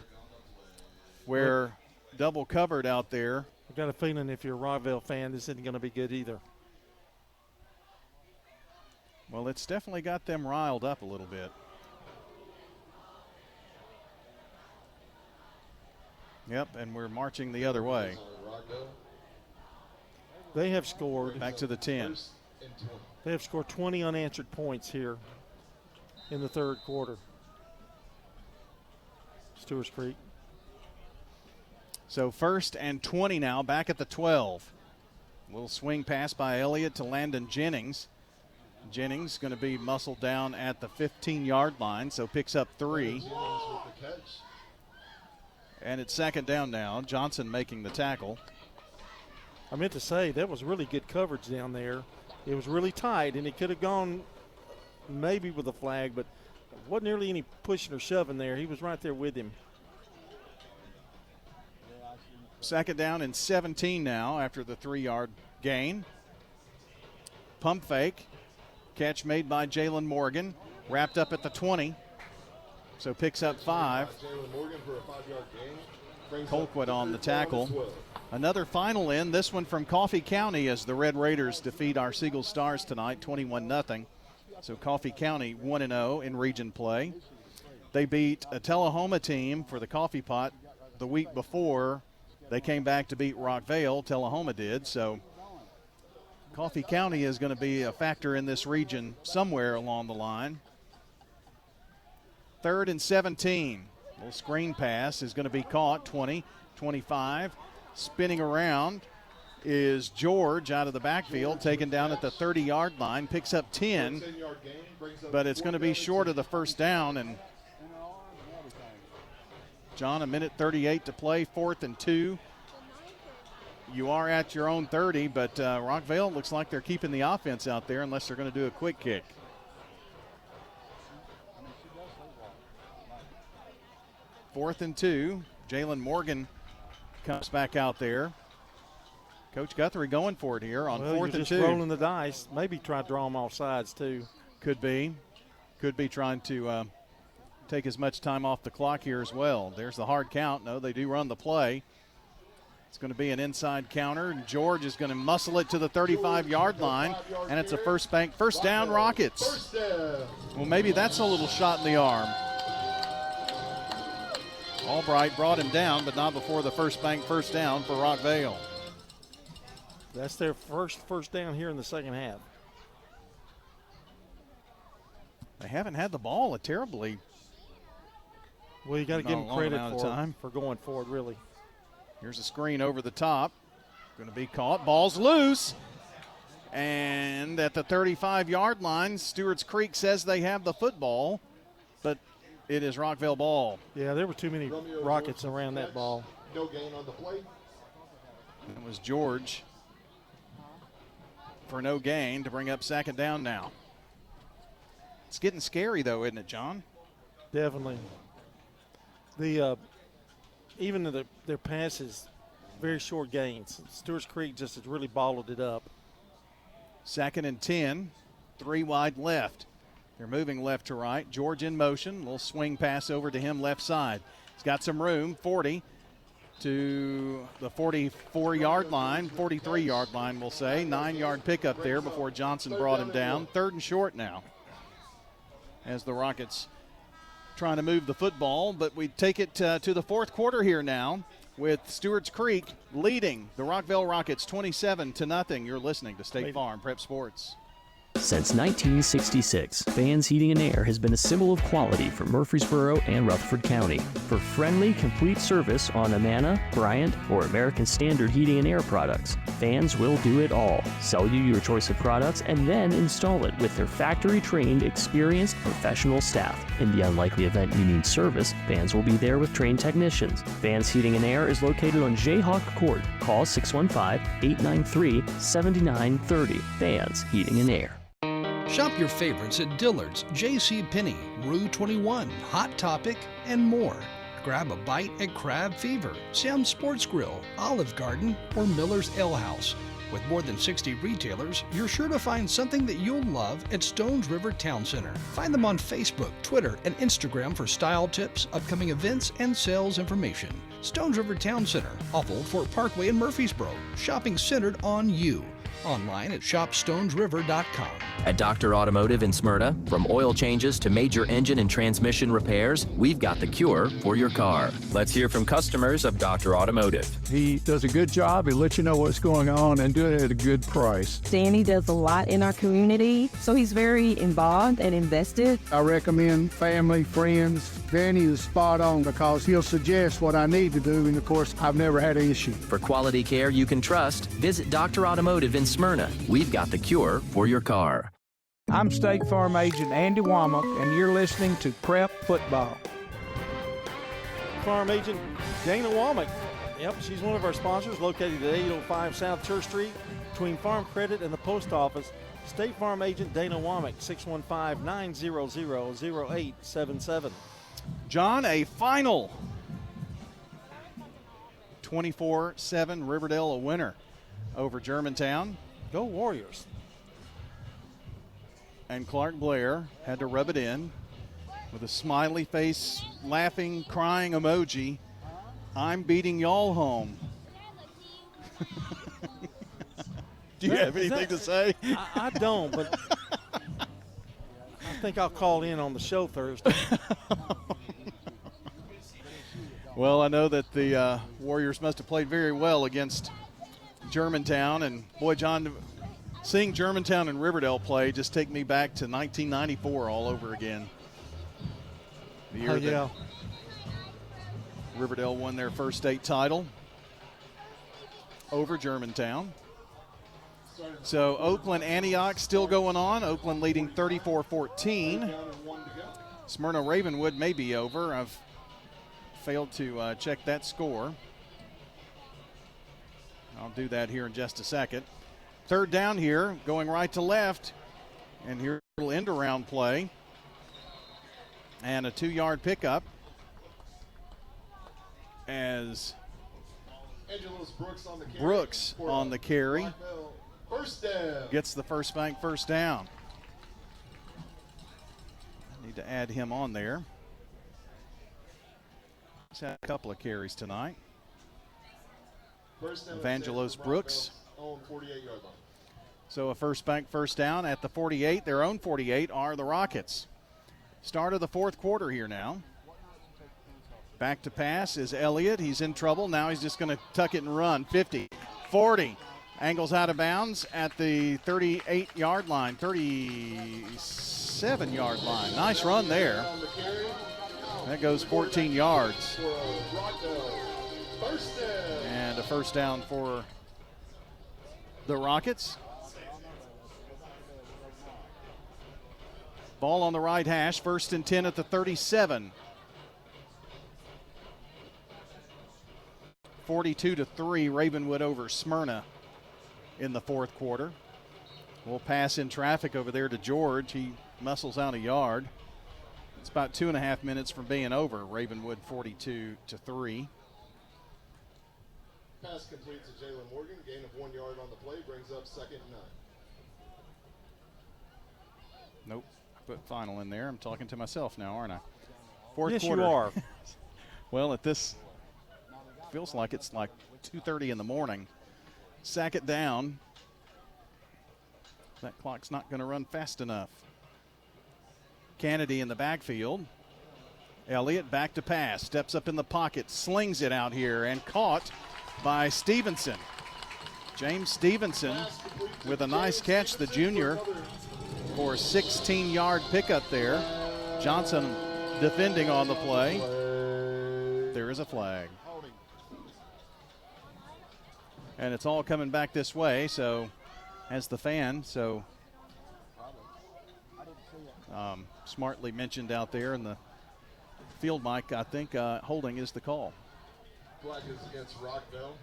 where double covered out there. I've got a feeling if you're a Rockvale fan, this isn't going to be good either. Well, it's definitely got them riled up a little bit. Yep, and we're marching the other way. They have scored. Back to the 10. They have scored 20 unanswered points here in the third quarter. Stewarts Creek. So 1st and 20 now, back at the 12. Little swing pass by Elliott to Landon Jennings. Jennings going to be muscled down at the 15-yard line, so picks up 3. And it's 2nd down now. Johnson making the tackle. I meant to say that was really good coverage down there. It was really tight, and it could have gone maybe with a flag, but wasn't nearly any pushing or shoving there. He was right there with him. 2nd down and 17 now after the 3-yard gain. Pump fake. Catch made by Jalen Morgan. Wrapped up at the 20. So picks up 5. Colquitt on the tackle. Another final in, this one from Coffee County as the Red Raiders defeat our Siegel Stars tonight, 21-0. So Coffee County 1-0 in region play. They beat a Tullahoma team for the Coffee Pot the week before. They came back to beat Rockvale, Tullahoma did. So Coffee County is going to be a factor in this region somewhere along the line. 3rd and 17. Little screen pass is going to be caught, 20, 25. Spinning around is George out of the backfield, taken down at the 30-yard line, picks up 10, but it's going to be short of the 1st down. And John, 1:38 to play, 4th and 2. You are at your own 30, but Rockvale looks like they're keeping the offense out there unless they're going to do a quick kick. Fourth and 2. Jalen Morgan comes back out there. Coach Guthrie going for it here on 4th and 2. Just rolling the dice. Maybe try to draw them off sides too. Could be trying to take as much time off the clock here as well. There's the hard count. No, they do run the play. It's going to be an inside counter, and George is going to muscle it to the 35-yard line, and it's a first down Rockets. Well, maybe that's a little shot in the arm. Albright brought him down, but not before the first down for Rockvale. That's their first down here in the second half. They haven't had the ball terribly. Well, you got to give them credit for going forward, really. Here's a screen over the top. Going to be caught. Ball's loose. And at the 35-yard line, Stewarts Creek says they have the football, but It is Rockvale ball. Yeah, there were too many Rockets around that ball. No gain on the play. It was George for no gain to bring up second down now. It's getting scary, though, isn't it, John? Definitely. Even their passes, very short gains. Stewarts Creek just has really bottled it up. 2nd and 10, 3 wide left. They're moving left to right. George in motion. Little swing pass over to him left side. He's got some room. 40 to the 44-yard line, 43-yard line, we'll say. 9-yard pickup there before Johnson brought him down. 3rd and short now as the Rockets trying to move the football. But we take it to the fourth quarter here now with Stewarts Creek leading the Rockvale Rockets 27-0. You're listening to State Farm Prep Sports. Since 1966, Vans Heating and Air has been a symbol of quality for Murfreesboro and Rutherford County. For friendly, complete service on Amana, Bryant, or American Standard Heating and Air products, Vans will do it all. Sell you your choice of products and then install it with their factory-trained, experienced professional staff. In the unlikely event you need service, Vans will be there with trained technicians. Vans Heating and Air is located on Jayhawk Court. Call 615-893-7930. Vans Heating and Air. Shop your favorites at Dillard's, J.C. Penney, Rue 21, Hot Topic, and more. Grab a bite at Crab Fever, Sam's Sports Grill, Olive Garden, or Miller's Ale House. With more than 60 retailers, you're sure to find something that you'll love at Stones River Town Center. Find them on Facebook, Twitter, and Instagram for style tips, upcoming events, and sales information. Stones River Town Center, off Old Fort Parkway in Murfreesboro. Shopping centered on you. Online at shopstonesriver.com. At Dr. Automotive in Smyrna, from oil changes to major engine and transmission repairs, we've got the cure for your car. Let's hear from customers of Dr. Automotive. He does a good job. He lets you know what's going on and do it at a good price. Danny does a lot in our community, so he's very involved and invested. I recommend family, friends. Danny is spot on because he'll suggest what I need to do, and of course, I've never had an issue. For quality care you can trust, visit Dr. Automotive in Smyrna. We've got the cure for your car. I'm State Farm Agent Andy Womack, and you're listening to Prep Football. Farm Agent Dana Womack. Yep, she's one of our sponsors, located at 805 South Church Street, between Farm Credit and the Post Office. State Farm Agent Dana Womack, 615-900-0877. John, a final 24-7 Riverdale a winner over Germantown. Go Warriors. And Clark Blair had to rub it in with a smiley face, laughing, crying emoji. I'm beating y'all home. Do you have anything to say? I don't, but I think I'll call in on the show Thursday. Well, I know that the Warriors must have played very well against Germantown. And, boy, John, seeing Germantown and Riverdale play just take me back to 1994 all over again. The year that Riverdale won their first state title over Germantown. So Oakland Antioch still going on. Oakland leading 34-14. Smyrna Ravenwood may be over. I've failed to check that score. I'll do that here in just a second. Third down here, going right to left. And here's a little end around play. And a 2-yard pickup as Brooks on the carry. First down. Gets the first bank first down. Need to add him on there. He's had a couple of carries tonight. Evangelos Brooks. On 48-yard line. So a first bank first down at the 48. Their own 48 are the Rockets. Start of the fourth quarter here now. Back to pass is Elliott. He's in trouble. Now he's just going to tuck it and run. 50, 40. Angles out of bounds at the 38-yard line, 37-yard line. Nice run there. That goes 14 yards. And a first down for the Rockets. Ball on the right hash, 1st and 10 at the 37. 42-3, Ravenwood over Smyrna in the 4th quarter. We'll pass in traffic over there to George. He muscles out a yard. It's about 2.5 minutes from being over. Ravenwood 42-3. Pass complete to Jalen Morgan. Gain of 1 yard on the play brings up 2nd and 9. Nope. I put final in there. I'm talking to myself now, aren't I? 4th yes, quarter. you are. Well, at this, feels like it's like 2:30 in the morning. Sack it down. That clock's not going to run fast enough. Kennedy in the backfield. Elliott back to pass. Steps up in the pocket. Slings it out here and caught by Stevenson. James Stevenson with a nice catch, the junior, for a 16-yard pickup there. Johnson defending on the play. There is a flag. And it's all coming back this way, so as the fan, so smartly mentioned out there in the field mic, I think holding is the call. Flag is against Rockvale.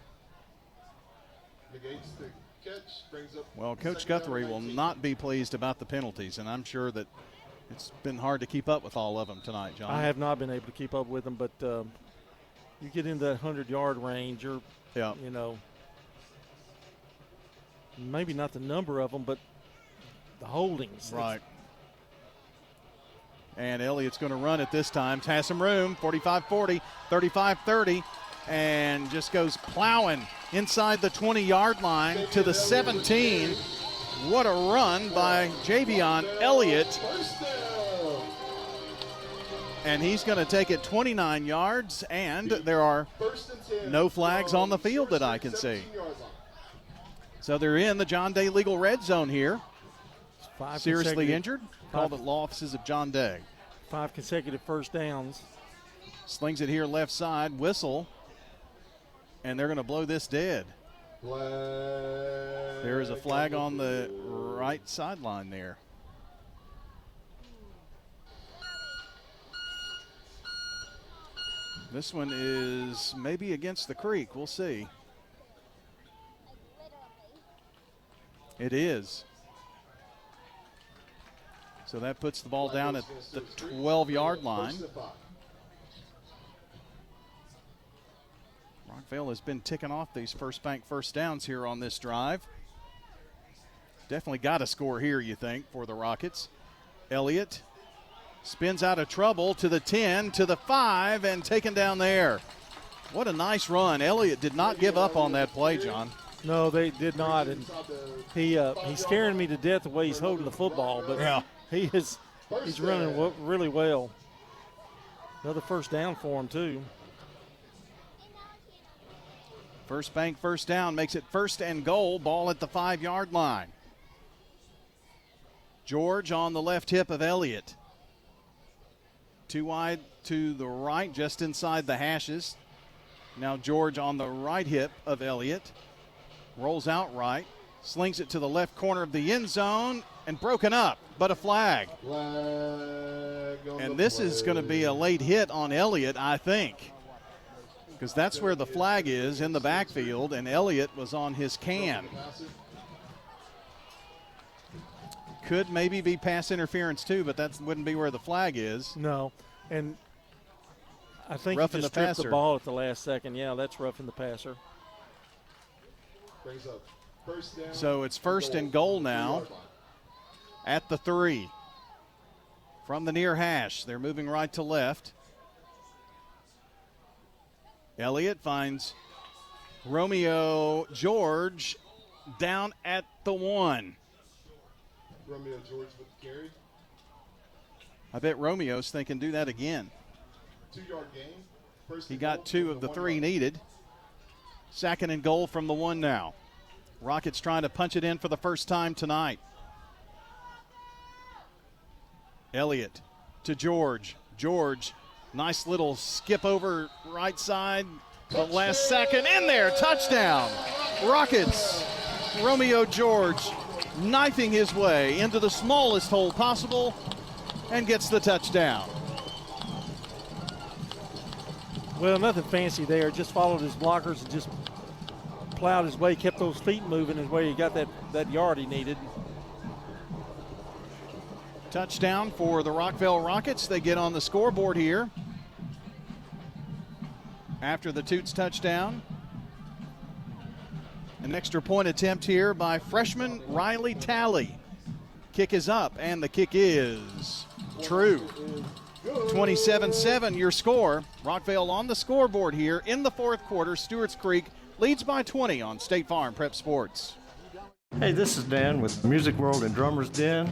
Negates the catch, brings up. Well, Coach Guthrie will not be pleased about the penalties, and I'm sure that it's been hard to keep up with all of them tonight, John. I have not been able to keep up with them, but you get into that 100-yard range, you're, you know, maybe not the number of them, but the holdings. Right. And Elliott's going to run it this time. Has some room, 45-40, 35-30, and just goes plowing inside the 20-yard line to the 17. What a run by Javion Elliott. And he's going to take it 29 yards, and there are no flags on the field that I can see. So they're in the John Day legal red zone here. Seriously injured. Called at law offices of John Day. 5 consecutive first downs. Slings it here left side. Whistle. And they're going to blow this dead. There is a flag on the right sideline there. This one is maybe against the creek. We'll see. It is. So that puts the ball down at the 12-yard line. Rockvale has been ticking off these First Bank first downs here on this drive. Definitely got a score here, you think, for the Rockets. Elliott spins out of trouble to the 10, to the 5, and taken down there. What a nice run. Elliott did not give up on that play, John. No, they did not, and he's scaring me to death the way he's holding the football, but he's running really well. Another first down for him, too. First Bank first down makes it 1st and goal. Ball at the 5-yard line. George on the left hip of Elliott. Too wide to the right, just inside the hashes. Now George on the right hip of Elliott. Rolls out right. Slings it to the left corner of the end zone and broken up, but a flag. And this is going to be a late hit on Elliott, I think, because that's where the flag is, in the backfield, and Elliott was on his can. Could maybe be pass interference too, but that wouldn't be where the flag is. No, and I think roughing he just the stripped passer. the ball at the last second. Yeah, that's roughing the passer. Brings up first down. So it's 1st and goal now at the 3. From the near hash, they're moving right to left. Elliott finds Romeo George down at the 1. Romeo George with the carry. I bet Romeo's thinking do that again. 2-yard gain. He got 2 of the 3 needed. 2nd and goal from the 1 now. Rockets trying to punch it in for the first time tonight. Elliott to George. George, nice little skip over right side. The last second in there, touchdown. Rockets. Romeo George knifing his way into the smallest hole possible and gets the touchdown. Well, nothing fancy there. Just followed his blockers and just plowed his way, kept those feet moving his way. He got that yard he needed. Touchdown for the Rockvale Rockets. They get on the scoreboard here after the Toots touchdown. An extra point attempt here by freshman Riley Talley. Kick is up, and the kick is true. 27-7 your score. Rockvale on the scoreboard here in the fourth quarter. Stewarts Creek leads by 20 on State Farm Prep Sports. Hey, this is Dan with Music World and Drummers Den.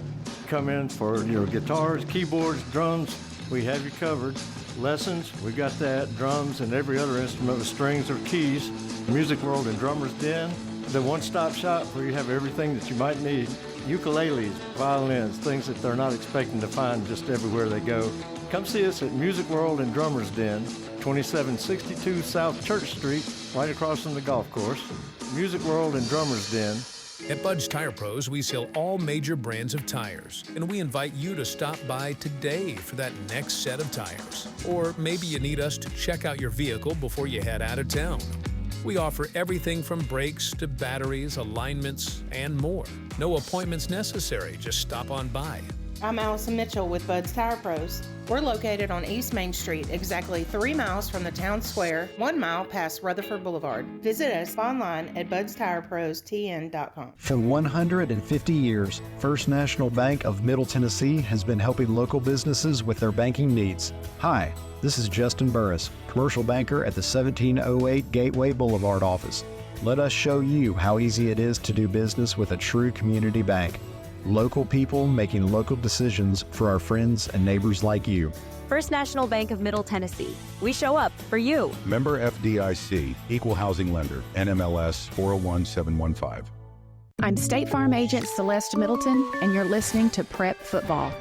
Come in for your guitars, keyboards, drums. We have you covered. Lessons, we got that. Drums and every other instrument with strings or keys. Music World and Drummers Den, the one-stop shop where you have everything that you might need. Ukuleles, violins, things that they're not expecting to find just everywhere they go. Come see us at Music World and Drummers Den, 2762 South Church Street, right across from the golf course. Music World and Drummers Den. At Bud's Tire Pros, we sell all major brands of tires, and we invite you to stop by today for that next set of tires. Or maybe you need us to check out your vehicle before you head out of town. We offer everything from brakes to batteries, alignments, and more. No appointments necessary, just stop on by. I'm Allison Mitchell with Bud's Tire Pros. We're located on East Main Street, exactly 3 miles from the town square, 1 mile past Rutherford Boulevard. Visit us online at budstirepros.tn.com. For 150 years, First National Bank of Middle Tennessee has been helping local businesses with their banking needs. Hi, this is Justin Burris, commercial banker at the 1708 Gateway Boulevard office. Let us show you how easy it is to do business with a true community bank. Local people making local decisions for our friends and neighbors like you. First National Bank of Middle Tennessee. We show up for you. Member FDIC, Equal Housing Lender, NMLS 401715. I'm State Farm Agent Celeste Middleton, and you're listening to Prep Football.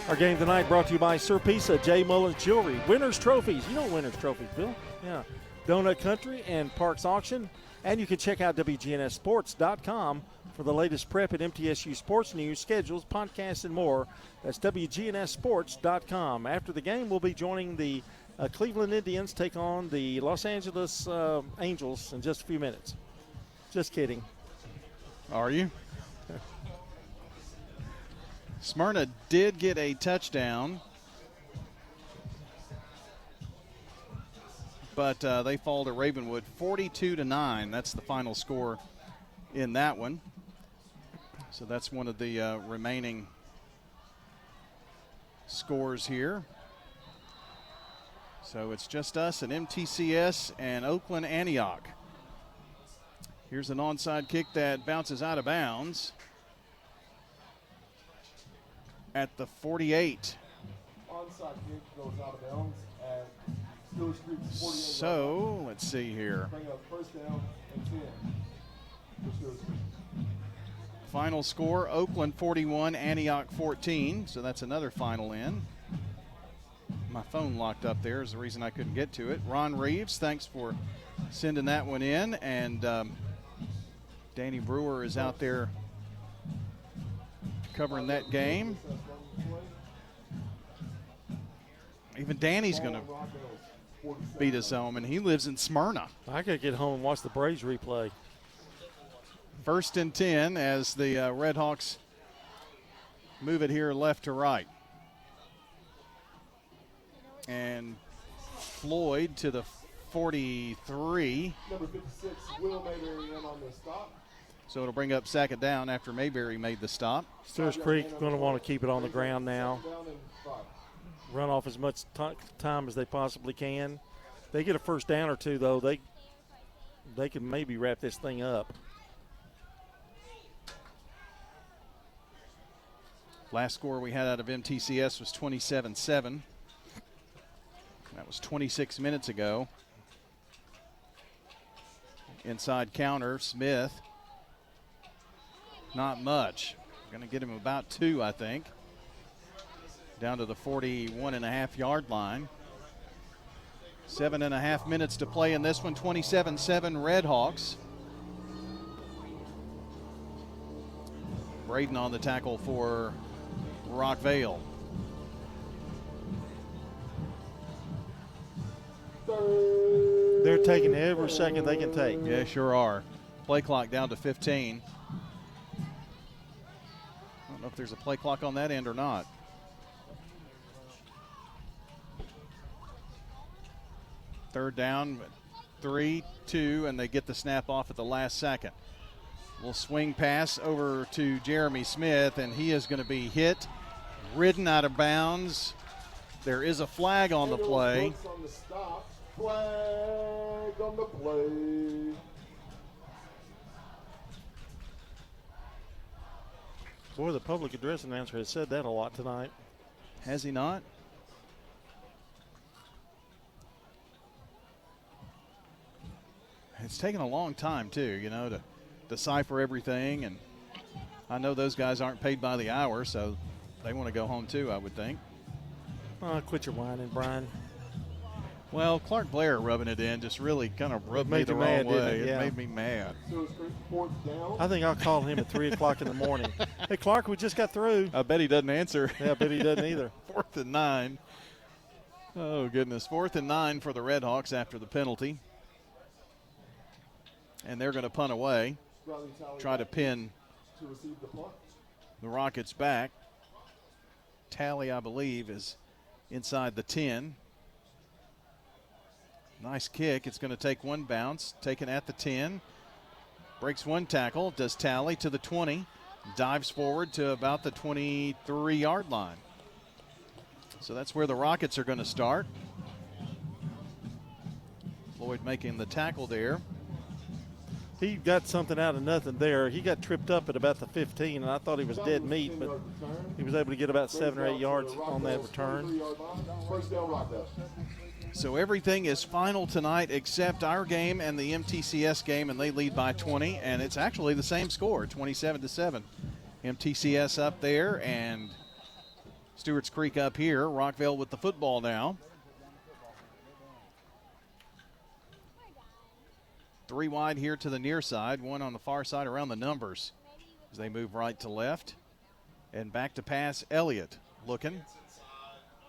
Our game tonight brought to you by Sir Pisa, J. Mullins Jewelry, Winners Trophies. You know Winners Trophies, Bill. Yeah. Donut Country and Parks Auction. And you can check out WGNSSports.com for the latest prep and MTSU sports news, schedules, podcasts, and more. That's WGNSSports.com. After the game, we'll be joining the Cleveland Indians take on the Los Angeles Angels in just a few minutes. Just kidding. Are you? Smyrna did get a touchdown, but they fall to Ravenwood 42-9. That's the final score in that one. So that's one of the remaining scores here. So it's just us and MTCS and Oakland Antioch. Here's an onside kick that bounces out of bounds at the 48. Onside kick goes out of bounds at Stewarts Creek 48. So let's see here. Bring up first down and 10 for Stewarts Creek. Final score, Oakland 41, Antioch 14. So that's another final in. My phone locked up there is the reason I couldn't get to it. Ron Reeves, thanks for sending that one in. And Danny Brewer is out there covering that game. Even Danny's going to beat us home, and he lives in Smyrna. I could get home and watch the Braves replay. 1st and 10 as the Redhawks move it here left to right. And Floyd to the 43. Number 56, Will Mayberry in on the stop. So it'll bring up second down after Mayberry made the stop. Stewarts Creek going to want to keep it on the ground now. Run off as much time as they possibly can. They get a first down or two, though, they can maybe wrap this thing up. Last score we had out of MTCS was 27-7. That was 26 minutes ago. Inside counter, Smith. Not much. Going to get him about 2, I think. Down to the 41.5-yard line. 7.5 minutes to play in this one. 27-7 Redhawks. Braden on the tackle for Rockvale. They're taking every second they can take. Yeah, sure are. Play clock down to 15. I don't know if there's a play clock on that end or not. Third down, 3-2, and they get the snap off at the last second. We'll swing pass over to Jeremy Smith, and he is going to be hit, ridden out of bounds. There is a flag on the play. On the stop. Flag on the play. Boy, the public address announcer has said that a lot tonight. Has he not? It's taken a long time, too, you know, to decipher everything. And I know those guys aren't paid by the hour, so they want to go home, too, I would think. Quit your whining, Brian. Well, Clark Blair rubbing it in just really kind of rubbed me the wrong way. It made me mad. I think I'll call him at 3 o'clock in the morning. Hey, Clark, we just got through. I bet he doesn't answer. Yeah, I bet he doesn't either. 4th and 9. Oh, goodness. 4th and 9 for the Redhawks after the penalty. And they're going to punt away, try to pin the Rockets back. Tally, I believe, is inside the 10. Nice kick. It's going to take one bounce, taken at the 10. Breaks one tackle, does Tally to the 20. Dives forward to about the 23-yard line. So that's where the Rockets are going to start. Lloyd making the tackle there. He got something out of nothing there. He got tripped up at about the 15, and I thought he was dead meat, but he was able to get about 7 or 8 yards on that return. So everything is final tonight except our game and the MTCS game, and they lead by 20, and it's actually the same score, 27-7. MTCS up there and Stewarts Creek up here. Rockvale with the football now. 3 wide here to the near side, 1 on the far side around the numbers as they move right to left. And back to pass, Elliott looking.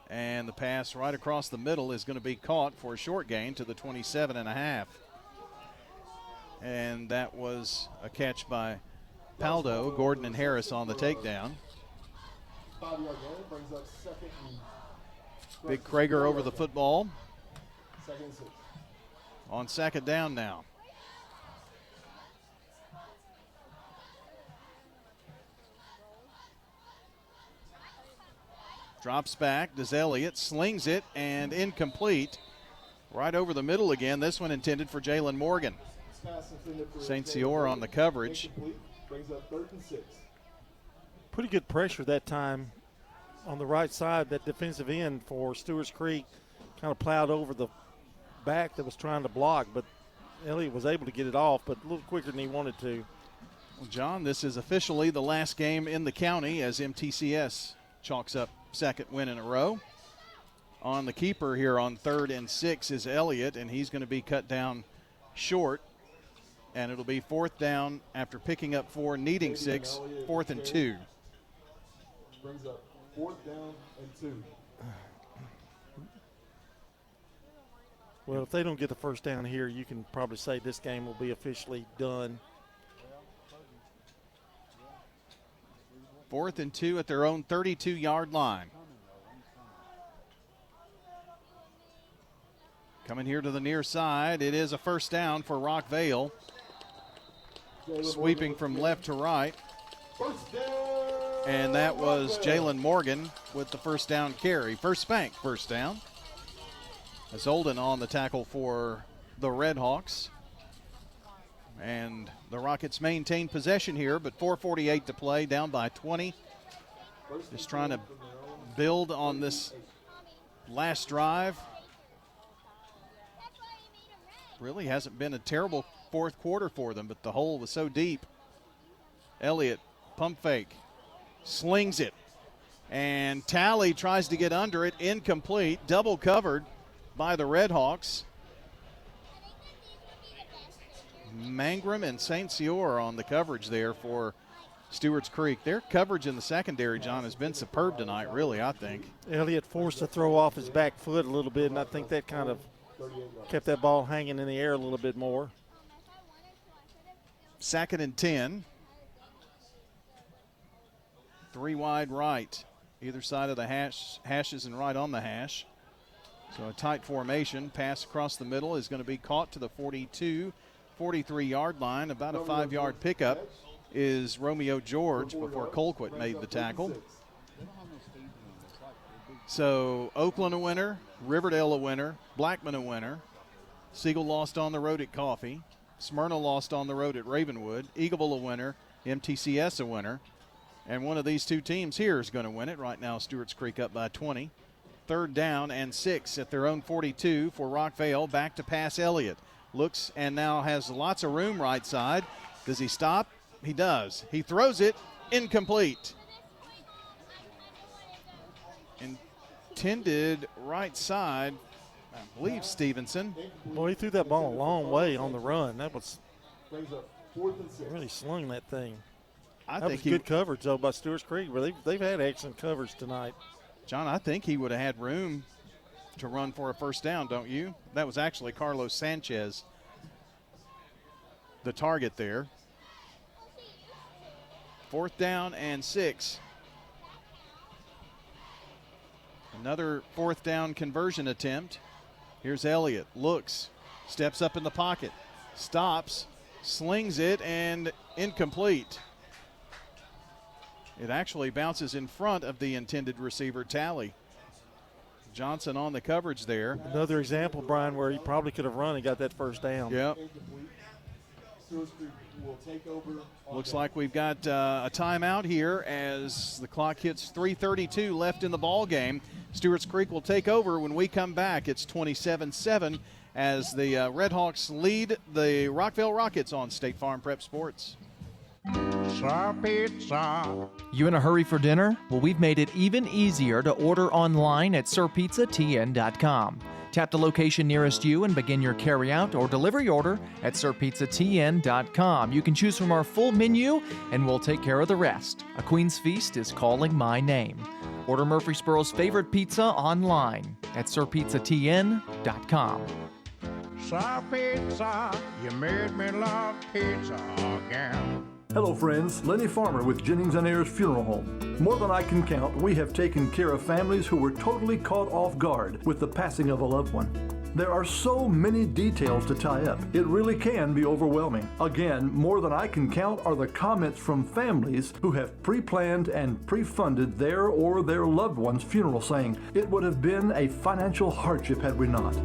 And the pass right across the middle is going to be caught for a short gain to the 27.5. And that was a catch by Paldo, Gordon, and Harris on the takedown. Big Krager over the football. On second down now. Drops back, does Elliott, slings it, and incomplete. Right over the middle again. This one intended for Jalen Morgan. St. Cior on the coverage. Pretty good pressure that time on the right side. That defensive end for Stewarts Creek kind of plowed over the back that was trying to block, but Elliott was able to get it off, but a little quicker than he wanted to. Well, John, this is officially the last game in the county as MTCS chalks up second win in a row. On the keeper here on 3rd and 6 is Elliott, and he's going to be cut down short. And it'll be 4th down after picking up 4, needing 6, 4th and 2. Brings up 4th down and 2. Well, if they don't get the first down here, you can probably say this game will be officially done. 4th and 2 at their own 32-yard line. Coming here to the near side, it is a first down for Rockvale. Sweeping from left to right. And that was Jalen Morgan with the first down carry. First spank, first down. As Olden on the tackle for the Redhawks. And the Rockets maintain possession here, but 4:48 to play, down by 20. Just trying to build on this last drive. Really hasn't been a terrible fourth quarter for them, but the hole was so deep. Elliott, pump fake, slings it. And Tally tries to get under it, incomplete, double covered by the Redhawks. Mangrum and St. Cior on the coverage there for Stewarts Creek. Their coverage in the secondary, John, has been superb tonight, really, I think. Elliott forced to throw off his back foot a little bit, and I think that kind of kept that ball hanging in the air a little bit more. 2nd and 10. 3 wide right. Either side of the hashes and right on the hash. So a tight formation. Pass across the middle is going to be caught to the 42, 43-yard line. About a 5-yard pickup is Romeo George before Colquitt made the tackle. So Oakland a winner, Riverdale a winner, Blackman a winner. Siegel lost on the road at Coffee. Smyrna lost on the road at Ravenwood. Eagleville a winner, MTCS a winner. And one of these two teams here is going to win it. Right now, Stewarts Creek up by 20. 3rd down and 6 at their own 42 for Rockvale. Back to pass Elliott. Looks and now has lots of room right side. Does he stop? He does. He throws it. Incomplete. Intended right side, I believe Stevenson. Boy, he threw that ball a long way on the run. That was really slung that thing. I that think was good coverage, though, by Stewarts Creek. They've had excellent coverage tonight. John, I think he would have had room to run for a first down, don't you? That was actually Carlos Sanchez, the target there. 4th down and 6. Another 4th down conversion attempt. Here's Elliott. Looks, steps up in the pocket, stops, slings it, and incomplete. It actually bounces in front of the intended receiver, Talley. Johnson on the coverage there. Another example, Brian, where he probably could have run and got that first down. Yep. Looks like we've got a timeout here as the clock hits 3:32 left in the ball game. Stewarts Creek will take over when we come back. It's 27-7 as the Redhawks lead the Rockvale Rockets on State Farm Prep Sports. Pizza. You in a hurry for dinner? Well, we've made it even easier to order online at sirpizzatn.com. Tap the location nearest you and begin your carryout or delivery order at sirpizzatn.com. You can choose from our full menu, and we'll take care of the rest. A Queen's Feast is calling my name. Order Murfreesboro's favorite pizza online at sirpizzatn.com. Sir Pizza, you made me love pizza again. Hello friends, Lenny Farmer with Jennings & Ayers Funeral Home. More than I can count, we have taken care of families who were totally caught off guard with the passing of a loved one. There are so many details to tie up, it really can be overwhelming. Again, more than I can count are the comments from families who have pre-planned and pre-funded their or their loved one's funeral, saying, "It would have been a financial hardship had we not."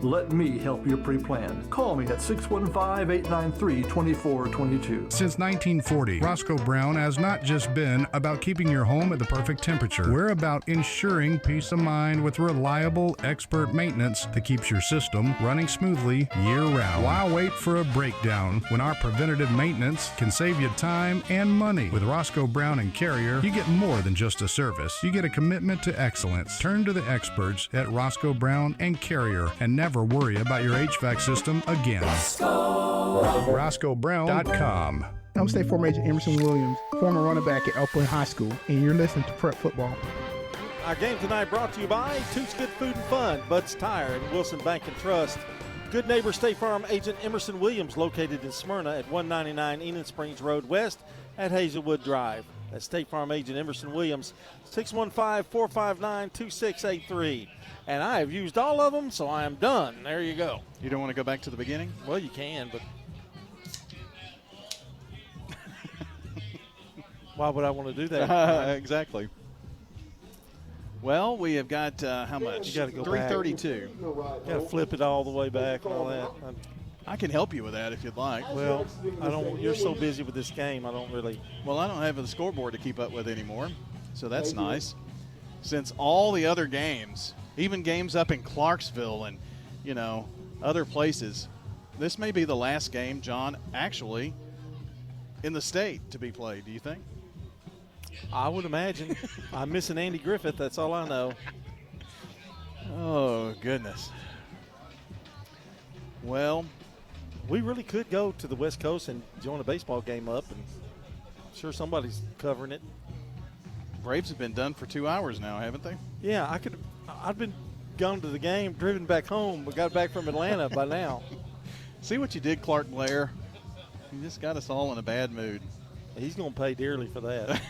Let me help you pre-plan. Call me at 615-893-2422. Since 1940, Roscoe Brown has not just been about keeping your home at the perfect temperature. We're about ensuring peace of mind with reliable, expert maintenance that keeps your system running smoothly year-round. Why wait for a breakdown when our preventative maintenance can save you time and money? With Roscoe Brown and Carrier, you get more than just a service. You get a commitment to excellence. Turn to the experts at Roscoe Brown and Carrier and never worry about your HVAC system again. RoscoeBrown.com. I'm State Farm Agent Emerson Williams, former running back at Oakland High School, and you're listening to Prep Football. Our game tonight brought to you by Toots Good Food and Fun, Bud's Tire, and Wilson Bank and Trust. Good neighbor State Farm Agent Emerson Williams, located in Smyrna at 199 Enid Springs Road West at Hazelwood Drive. That's State Farm Agent Emerson Williams, 615-459-2683. And I have used all of them, so I am done. There you go. You don't want to go back to the beginning? Well, you can, but why would I want to do that? Exactly. Well, we have got how much? You got to go 332. You got to flip it all the way back and all that. I can help you with that if you'd like. Well, I don't. You're so busy with this game, I don't really. Well, I don't have the scoreboard to keep up with anymore, so that's nice. Since all the other games, even games up in Clarksville and, you know, other places, this may be the last game, John, actually, in the state to be played. Do you think? I would imagine. I'm missing Andy Griffith. That's all I know. Oh, goodness. Well, we really could go to the West Coast and join a baseball game up. And Sure, somebody's covering it. Braves have been done for 2 hours now, haven't they? Yeah, I've been gone to the game, driven back home, but got back from Atlanta by now. See what you did, Clark Blair. You just got us all in a bad mood. He's going to pay dearly for that.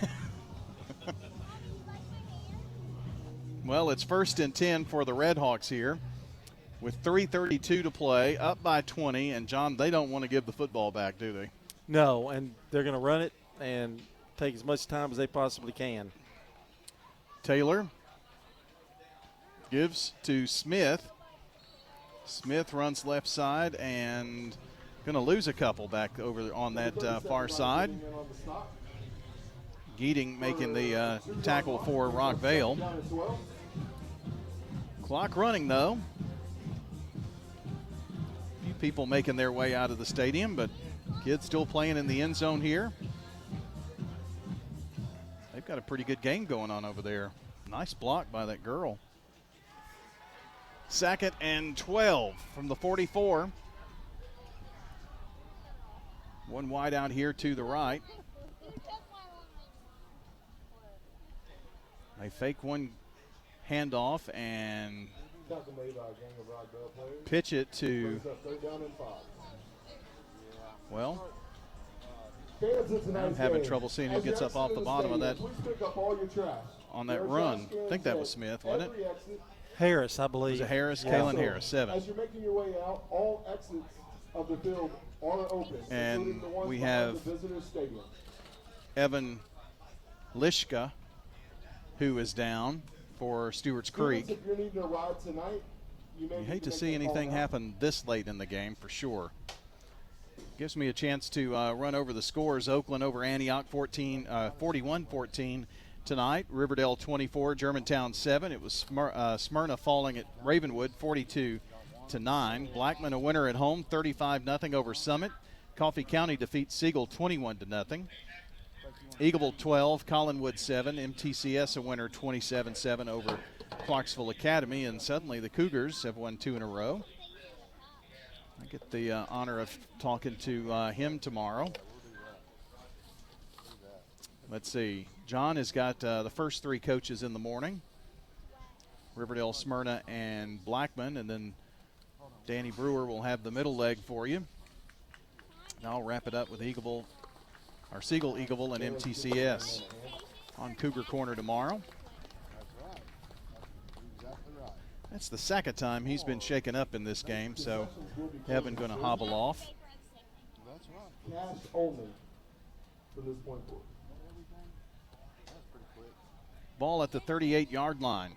Well, it's 1st and 10 for the Red Hawks here with 3:32 to play, up by 20. And, John, they don't want to give the football back, do they? No, and they're going to run it and take as much time as they possibly can. Taylor gives to Smith. Smith runs left side and going to lose a couple back over on that far side. Geeting making the tackle for Rockvale. Clock running, though. A few people making their way out of the stadium, but kids still playing in the end zone here. They've got a pretty good game going on over there. Nice block by that girl. 2nd and 12 from the 44. One wide out here to the right. They fake one handoff and pitch it to, well, I'm having trouble seeing who gets up off the bottom of that on that run. I think that was Smith, wasn't it? Harris, I believe. Was it Harris? Yeah. Kalen Harris, 7. As you're making your way out, all exits of the field are open, and including the ones we behind have the visitor stadium. Evan Lishka, who is down for Stewarts Creek. If you're needing a ride tonight, you hate to see anything happen this late in the game for sure. Gives me a chance to run over the scores. Oakland over Antioch 41-14 tonight. Riverdale 24, Germantown 7. It was Smyrna falling at Ravenwood 42-9. Blackman a winner at home 35-0 over Summit. Coffee County defeats Siegel 21-0. Eagleville 12, Collinwood 7. MTCS a winner 27-7 over Clarksville Academy, and suddenly the Cougars have won 2 in a row. I get the honor of talking to him tomorrow. Let's see. John has got the first 3 coaches in the morning. Riverdale, Smyrna, and Blackman, and then Danny Brewer will have the middle leg for you. And I'll wrap it up with Eagleville, or Siegel, Eagleville, and MTCS on Cougar Corner tomorrow. That's the second time he's been shaken up in this game, so Evan going to hobble off. Cash only from this point forward. Ball at the 38-yard line.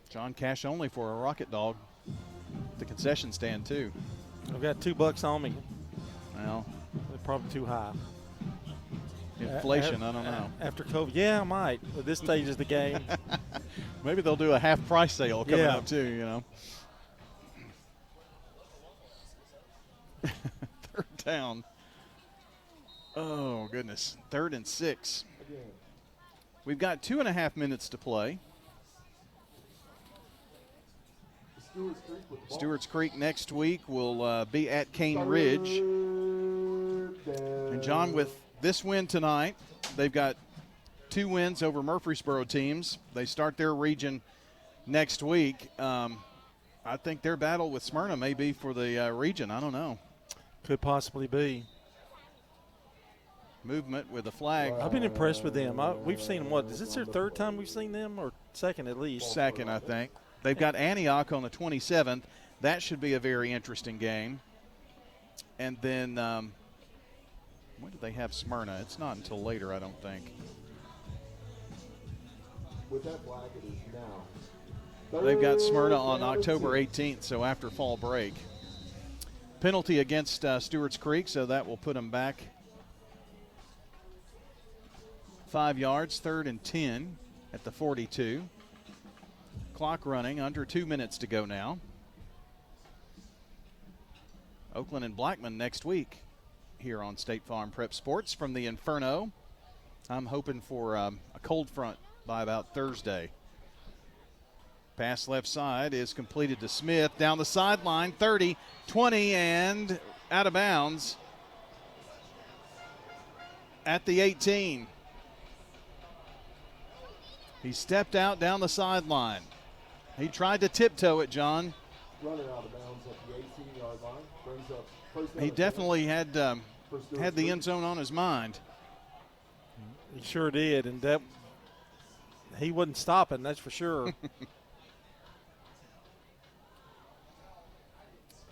John, cash only for a Rocket Dog. The concession stand, too. I've got $2 on me. Well, they're probably too high. Inflation, I don't know. After COVID, yeah, I might. At this stage of the game. Maybe they'll do a half price sale coming up, too, you know. 3rd down. Oh, goodness. 3rd and 6. We've got 2.5 minutes to play. Stewarts Creek next week will be at Cane Ridge. And, John, with this win tonight, they've got 2 wins over Murfreesboro teams. They start their region next week. I think their battle with Smyrna may be for the region. I don't know. Could possibly be. Movement with a flag. I've been impressed with them. We've seen them, is this their 3rd time we've seen them, or 2nd at least? 2nd, I think. They've got Antioch on the 27th. That should be a very interesting game. And then when do they have Smyrna? It's not until later, I don't think. With that flag, it is now. They've got Smyrna on October 18th, so after fall break. Penalty against Stewarts Creek, so that will put them back 5 yards, 3rd and 10 at the 42. Clock running, under 2 minutes to go now. Oakland and Blackman next week here on State Farm Prep Sports from the Inferno. I'm hoping for a cold front by about Thursday. Pass left side is completed to Smith. Down the sideline, 30, 20, and out of bounds at the 18. He stepped out down the sideline. He tried to tiptoe it, John. Running out of bounds at the 18-yard line. Brings up first down. He definitely had the end zone on his mind. He sure did, and that he wasn't stopping, that's for sure.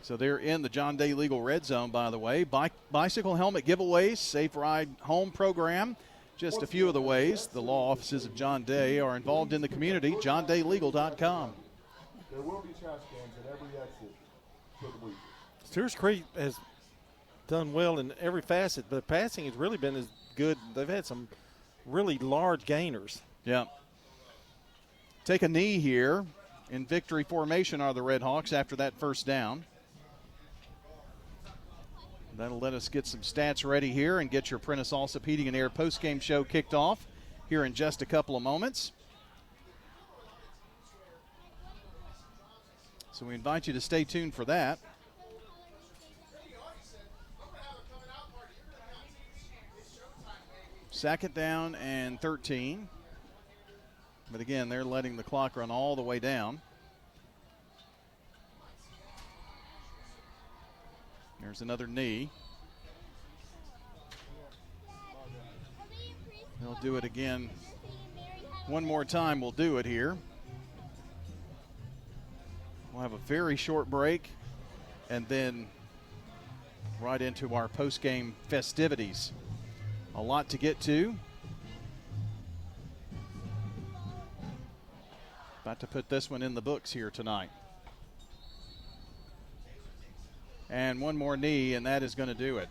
So they're in the John Day Legal Red Zone, by the way. Bicycle helmet giveaways, safe ride home program. Just a few of the ways the law offices of John Day are involved in the community. JohnDayLegal.com. There will be trash cans at every exit for the week. Stewarts Creek has done well in every facet, but passing has really been as good. They've had some really large gainers. Yeah. Take a knee here. In victory formation are the Red Hawks after that first down. That'll let us get some stats ready here and get your Prentice Allsup Heating and Air postgame show kicked off here in just a couple of moments. So we invite you to stay tuned for that. Second down and 13. But again, they're letting the clock run all the way down. There's another knee. They'll do it again. One more time, we'll do it here. We'll have a very short break and then right into our post-game festivities. A lot to get to. About to put this one in the books here tonight. And one more knee, and that is going to do it.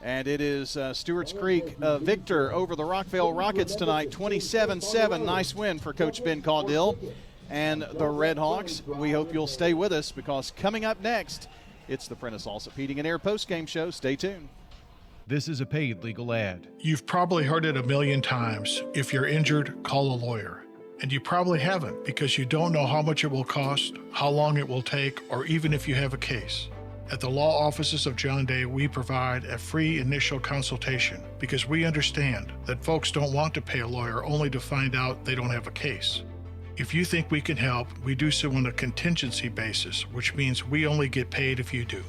And it is Stewarts Creek victor over the Rockvale Rockets tonight, 27-7. Nice win for Coach Ben Caudill and the Red Hawks. We hope you'll stay with us because coming up next, it's the Prentice Allsup Heating and Air postgame show. Stay tuned. This is a paid legal ad. You've probably heard it a million times. If you're injured, call a lawyer. And you probably haven't because you don't know how much it will cost, how long it will take, or even if you have a case. At the law offices of John Day, we provide a free initial consultation because we understand that folks don't want to pay a lawyer only to find out they don't have a case. If you think we can help, we do so on a contingency basis, which means we only get paid if you do.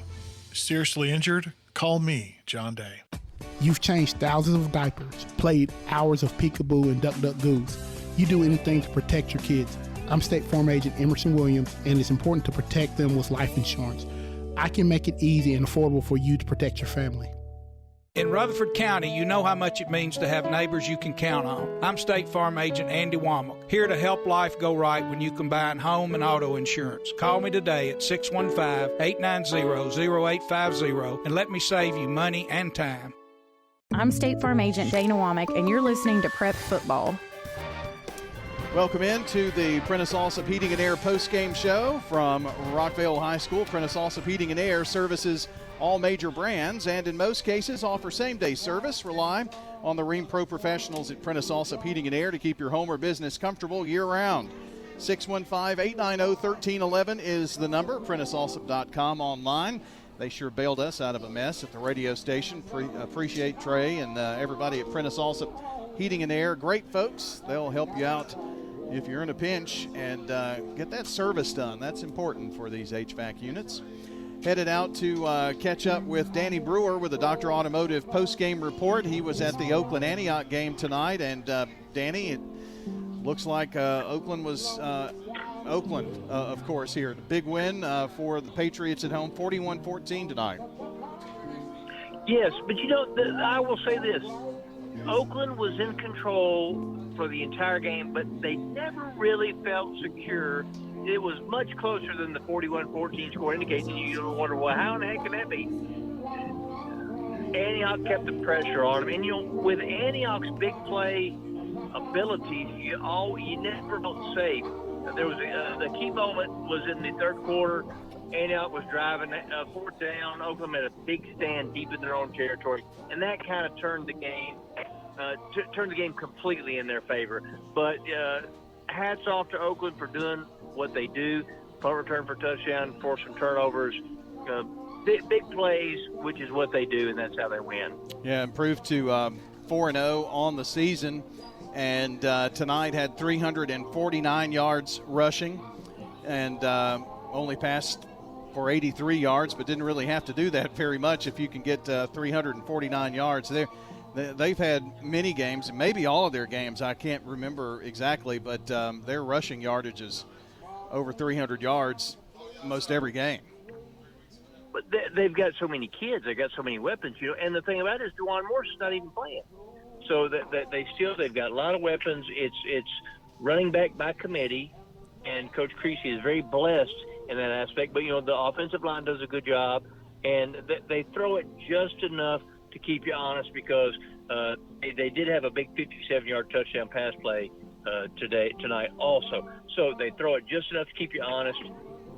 Seriously injured? Call me, John Day. You've changed thousands of diapers, played hours of peekaboo and duck duck goose. You do anything to protect your kids. I'm State Farm Agent Emerson Williams, and it's important to protect them with life insurance. I can make it easy and affordable for you to protect your family. In Rutherford County, you know how much it means to have neighbors you can count on. I'm State Farm Agent Andy Womack, here to help life go right when you combine home and auto insurance. Call me today at 615-890-0850 and let me save you money and time. I'm State Farm Agent Dana Womack, and you're listening to Prep Football. Welcome into the Prentice Allsup Heating and Air postgame show from Rockvale High School. Prentice Allsup Heating and Air services all major brands and in most cases offer same-day service. Rely on the Rheem Pro professionals at Prentice Allsup Heating and Air to keep your home or business comfortable year-round. 615-890-1311 is the number. PrenticeAllsup.com online. They sure bailed us out of a mess at the radio station. Appreciate Trey and everybody at Prentice Allsup Heating and Air. Great folks. They'll help you out if you're in a pinch and get that service done. That's important for these HVAC units. Headed out to catch up with Danny Brewer with the Dr. Automotive postgame report. He was at the Oakland Antioch game tonight, and Danny, it looks like Oakland was of course, here. Big win for the Patriots at home, 41-14 tonight. Yes, but you know, I will say this. Oakland was in control for the entire game, but they never really felt secure. It was much closer than the 41-14 score indicates, and you wonder, well, how in the heck can that be? Antioch kept the pressure on them, and you know, with Antioch's big play abilities, you never felt safe. There was the key moment was in the third quarter. Antioch was driving fourth down. Oakland made a big stand deep in their own territory, and that kind of turned the game completely in their favor. But hats off to Oakland for doing what they do. Punt return for touchdown, force some turnovers, big plays, which is what they do, and that's how they win. Yeah, improved to 4-0 on the season, and tonight had 349 yards rushing, and only passed for 83 yards, but didn't really have to do that very much if you can get 349 yards. They've had many games, and maybe all of their games, I can't remember exactly, but their rushing yardage is over 300 yards most every game. But they've got so many kids. They've got so many weapons, And the thing about it is DeJuan Morse is not even playing. So they've got a lot of weapons. It's running back by committee, and Coach Creasy is very blessed in that aspect. But, the offensive line does a good job, and they throw it just enough to keep you honest because they did have a big 57-yard touchdown pass play tonight also. So they throw it just enough to keep you honest,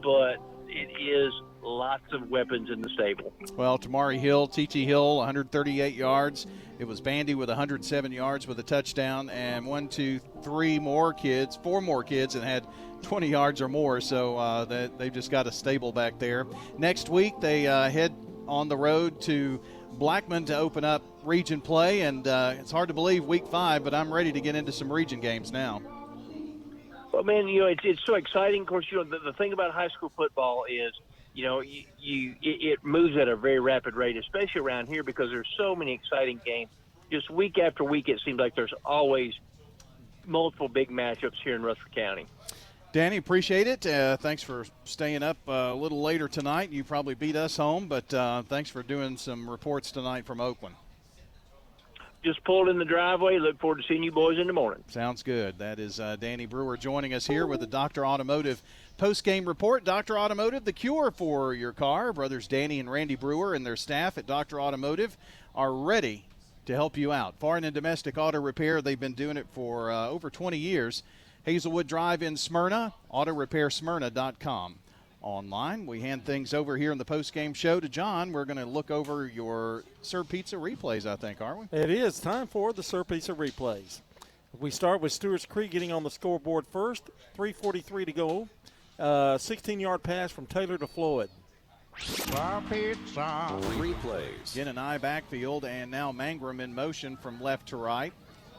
but it is lots of weapons in the stable. Well, Tamari Hill, T.T. Hill, 138 yards. It was Bandy with 107 yards with a touchdown, and 4 more kids, and had 20 yards or more. So they've just got a stable back there. Next week, they head on the road to Blackman to open up region play, and it's hard to believe week 5, but I'm ready to get into some region games now. Well, man, it's so exciting. Of course, the thing about high school football is, it moves at a very rapid rate, especially around here because there's so many exciting games. Just week after week, it seems like there's always multiple big matchups here in Rutherford County. Danny, appreciate it. Thanks for staying up a little later tonight. You probably beat us home, but thanks for doing some reports tonight from Oakland. Just pulled in the driveway. Look forward to seeing you boys in the morning. Sounds good. That is Danny Brewer joining us here with the Dr. Automotive post-game report. Dr. Automotive, the cure for your car. Brothers Danny and Randy Brewer and their staff at Dr. Automotive are ready to help you out. Foreign and domestic auto repair, they've been doing it for over 20 years. Hazelwood Drive in Smyrna, autorepairsmyrna.com. Online, we hand things over here in the post-game show to John. We're going to look over your Sir Pizza replays, I think, aren't we? It is time for the Sir Pizza replays. We start with Stewarts Creek getting on the scoreboard first. 3:43 to go. 16-yard pass from Taylor to Floyd. Sir Pizza replays. Again, an eye backfield, and now Mangrum in motion from left to right.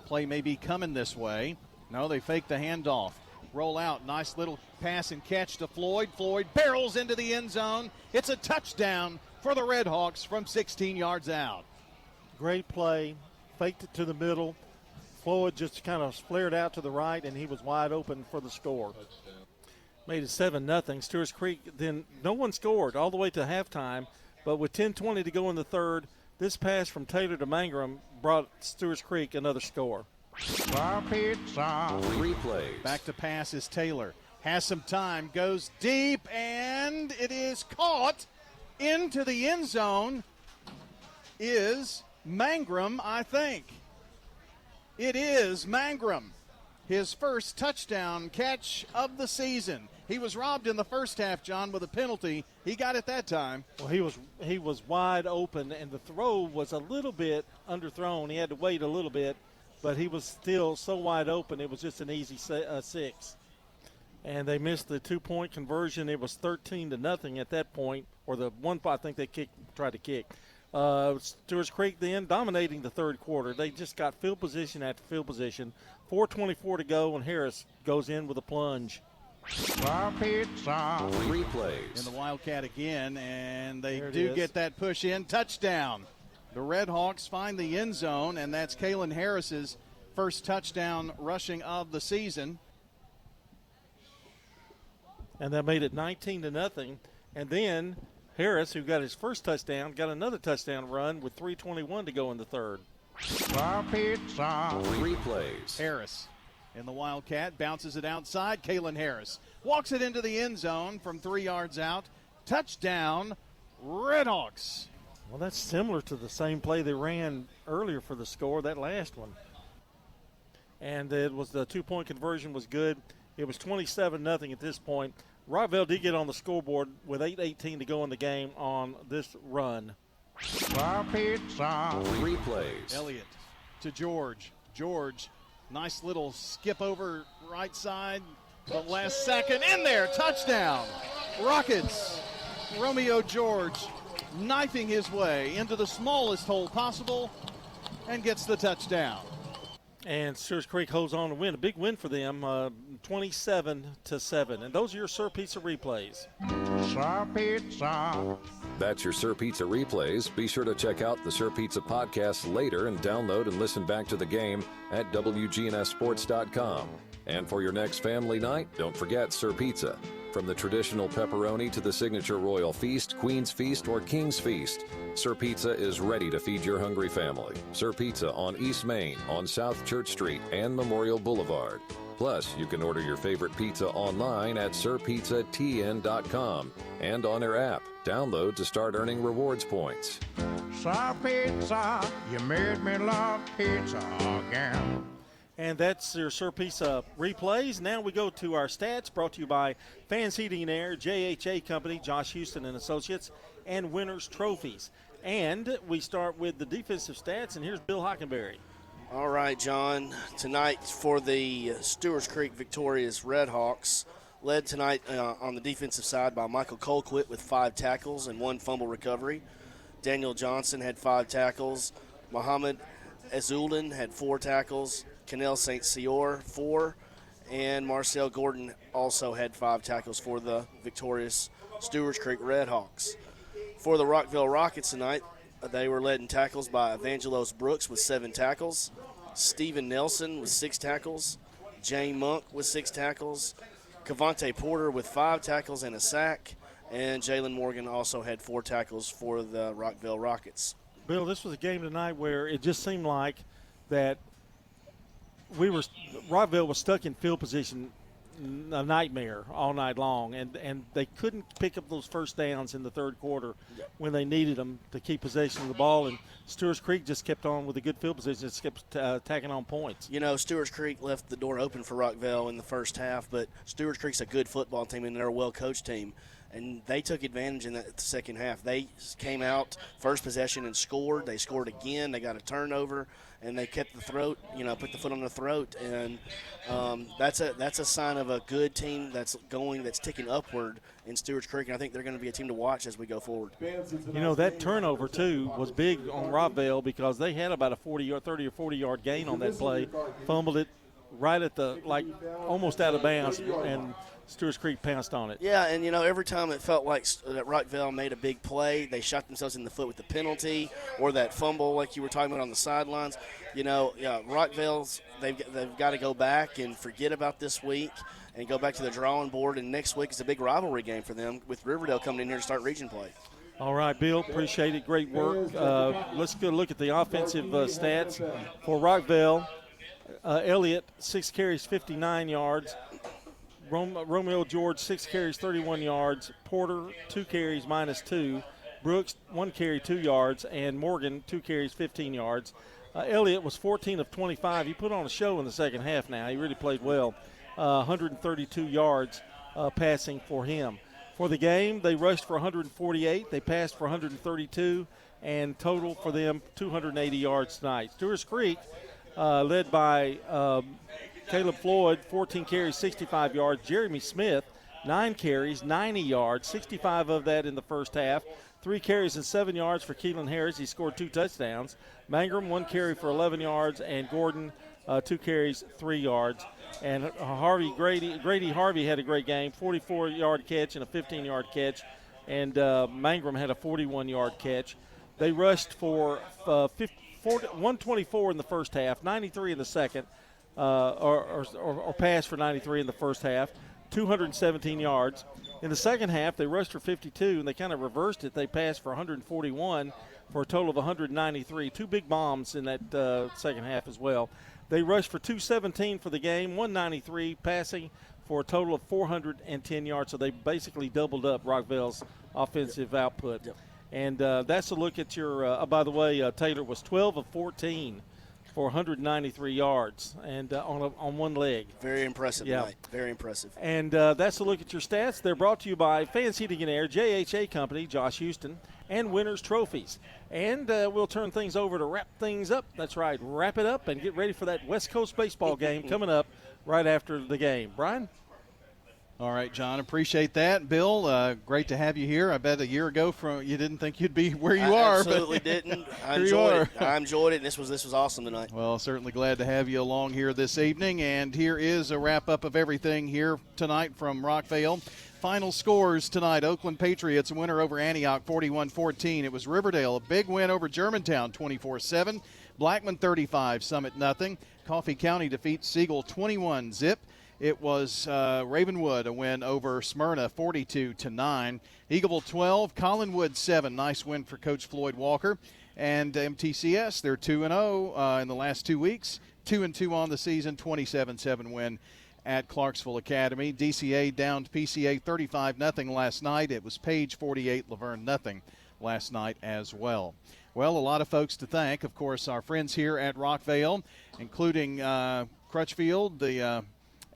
Play may be coming this way. No, they fake the handoff. Roll out, nice little pass and catch to Floyd. Floyd barrels into the end zone. It's a touchdown for the Redhawks from 16 yards out. Great play, faked it to the middle. Floyd just kind of flared out to the right, and he was wide open for the score. Made it 7-0. Stewarts Creek, then no one scored all the way to halftime, but with 10:20 to go in the third, this pass from Taylor to Mangrum brought Stewarts Creek another score. Pizza replays. Back to pass is Taylor. Has some time, goes deep, and it is caught into the end zone. Is Mangrum, I think. It is Mangrum. His first touchdown catch of the season. He was robbed in the first half, John, with a penalty. He got it that time. Well, he was wide open, and the throw was a little bit underthrown. He had to wait a little bit. But he was still so wide open, it was just an easy 6. And they missed the 2-point conversion. It was 13-0 at that point, or the one I think they tried to kick. Stewarts Creek then dominating the third quarter. They just got field position after field position. 4:24 to go, and Harris goes in with a plunge. Pizza replays. In the Wildcat again, and they do get that push in. Touchdown. The Redhawks find the end zone, and that's Kalen Harris's first touchdown rushing of the season. And that made it 19-0. And then Harris, who got his first touchdown, got another touchdown run with 3:21 to go in the third. Pizza replays. Harris in the Wildcat bounces it outside. Kalen Harris walks it into the end zone from 3 yards out. Touchdown, Redhawks. Well, that's similar to the same play they ran earlier for the score, that last one. And it was the 2-point conversion was good. It was 27-0 at this point. Rockvale did get on the scoreboard with 8:18 to go in the game on this run. Pizza replays. Elliott to George. George Nice little skip over right side. The last second in there. Touchdown. Rockets. Romeo George knifing his way into the smallest hole possible and gets the touchdown. And Stewarts Creek holds on to win. A big win for them, 27-7. And those are your Sir Pizza replays. Sir Pizza. That's your Sir Pizza replays. Be sure to check out the Sir Pizza podcast later and download and listen back to the game at WGNSSports.com. And for your next family night, don't forget Sir Pizza. From the traditional pepperoni to the signature royal feast, Queen's Feast, or King's Feast, Sir Pizza is ready to feed your hungry family. Sir Pizza on East Main, on South Church Street, and Memorial Boulevard. Plus, you can order your favorite pizza online at SirPizzaTN.com and on their app. Download to start earning rewards points. Sir Pizza, you made me love pizza again. And that's your Sir Pizza replays. Now we go to our stats, brought to you by Fans Heating and Air, JHA Company, Josh Houston and Associates, and Winners Trophies. And we start with the defensive stats, and here's Bill Hockenberry. All right, John. Tonight for the Stewarts Creek victorious Redhawks, led tonight on the defensive side by Michael Colquitt with 5 tackles and 1 fumble recovery. Daniel Johnson had 5 tackles. Muhammad Azulin had 4 tackles. Canel St. Cyr, 4, and Marcel Gordon also had 5 tackles for the victorious Stewarts Creek Redhawks. For the Rockvale Rockets tonight, they were led in tackles by Evangelos Brooks with 7 tackles, Stephen Nelson with 6 tackles, Jay Monk with 6 tackles, Cavante Porter with 5 tackles and a sack, and Jalen Morgan also had 4 tackles for the Rockvale Rockets. Bill, this was a game tonight where it just seemed like that Rockvale was stuck in field position, a nightmare all night long, and they couldn't pick up those first downs in the third quarter when they needed them to keep possession of the ball. And Stewarts Creek just kept on with a good field position, just kept tacking on points. You know, Stewarts Creek left the door open for Rockvale in the first half, but Stewarts Creek's a good football team and they're a well-coached team. And they took advantage in the second half. They came out first possession and scored. They scored again. They got a turnover, and they kept the throat, put the foot on the throat. And that's a sign of a good team that's ticking upward in Stewarts Creek. And I think they're going to be a team to watch as we go forward. That turnover, too, was big on Rockvale because they had about a 30 or 40-yard gain on that play, fumbled it right at almost out of bounds, and Stewarts Creek pounced on it. Yeah, and, every time it felt like that Rockvale made a big play, they shot themselves in the foot with the penalty or that fumble like you were talking about on the sidelines. Rockvale's, they've got to go back and forget about this week and go back to the drawing board, and next week is a big rivalry game for them with Riverdale coming in here to start region play. All right, Bill, appreciate it. Great work. Let's go look at the offensive stats. For Rockvale, Elliott, 6 carries, 59 yards. Romeo George, 6 carries, 31 yards. Porter, 2 carries, -2. Brooks, 1 carry, 2 yards. And Morgan, 2 carries, 15 yards. Elliott was 14 of 25. He put on a show in the second half now. He really played well. 132 yards passing for him. For the game, they rushed for 148. They passed for 132. And total for them, 280 yards tonight. Stewarts Creek, led by Caleb Floyd, 14 carries, 65 yards. Jeremy Smith, 9 carries, 90 yards, 65 of that in the first half. 3 carries and 7 yards for Keelan Harris. He scored 2 touchdowns. Mangrum, 1 carry for 11 yards, and Gordon, 2 carries, 3 yards. And Grady Harvey had a great game, 44-yard catch and a 15-yard catch. And Mangrum had a 41-yard catch. They rushed for 124 in the first half, 93 in the second. Or passed for 93 in the first half, 217 yards. In the second half, they rushed for 52, and they kind of reversed it. They passed for 141 for a total of 193. 2 big bombs in that second half as well. They rushed for 217 for the game, 193 passing for a total of 410 yards. So they basically doubled up Rockvale's offensive output. And that's a look at your by the way, Taylor was 12 of 14 for 193 yards and on one leg. Very impressive tonight. Very impressive. And that's a look at your stats. They're brought to you by Fans Heating and Air, JHA Company, Josh Houston, and Winners Trophies. And we'll turn things over to wrap things up. That's right, wrap it up and get ready for that West Coast baseball game coming up right after the game. Brian? All right, John, appreciate that. Bill, great to have you here. I bet a year ago you didn't think you'd be where you are. Absolutely didn't. I enjoyed it. I enjoyed it, and this was awesome tonight. Well, certainly glad to have you along here this evening. And here is a wrap-up of everything here tonight from Rockvale. Final scores tonight: Oakland Patriots a winner over Antioch 41-14. It was Riverdale, a big win over Germantown 24-7. Blackman 35, Summit nothing. Coffee County defeats Siegel 21-0. It was Ravenwood a win over Smyrna 42-9. Eagleville 12, Collinwood 7. Nice win for Coach Floyd Walker. And MTCS, they're 2-0 in the last 2 weeks. 2-2 on the season, 27-7 win at Clarksville Academy. DCA down to PCA 35-0 last night. It was Page 48, Laverne 0 last night as well. Well, a lot of folks to thank. Of course, our friends here at Rockvale, including Crutchfield, the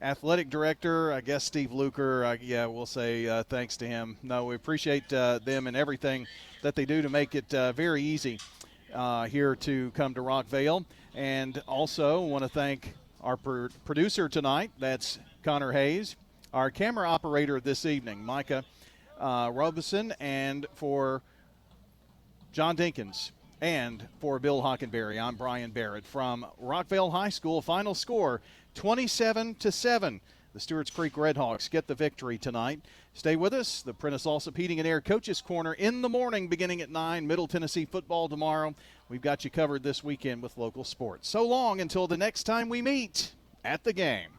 athletic director, I guess Steve Luker, we'll say thanks to him. No, we appreciate them and everything that they do to make it very easy here to come to Rockvale. And also want to thank our producer tonight, that's Connor Hayes, our camera operator this evening, Micah Robeson, and for John Dinkins, and for Bill Hockenberry, I'm Brian Barrett from Rockvale High School. Final score, 27-7. The Stewarts Creek Redhawks get the victory tonight. Stay with us. The Prentice Allsup Heating and Air Coaches Corner in the morning beginning at 9. Middle Tennessee football tomorrow. We've got you covered this weekend with local sports. So long until the next time we meet at the game.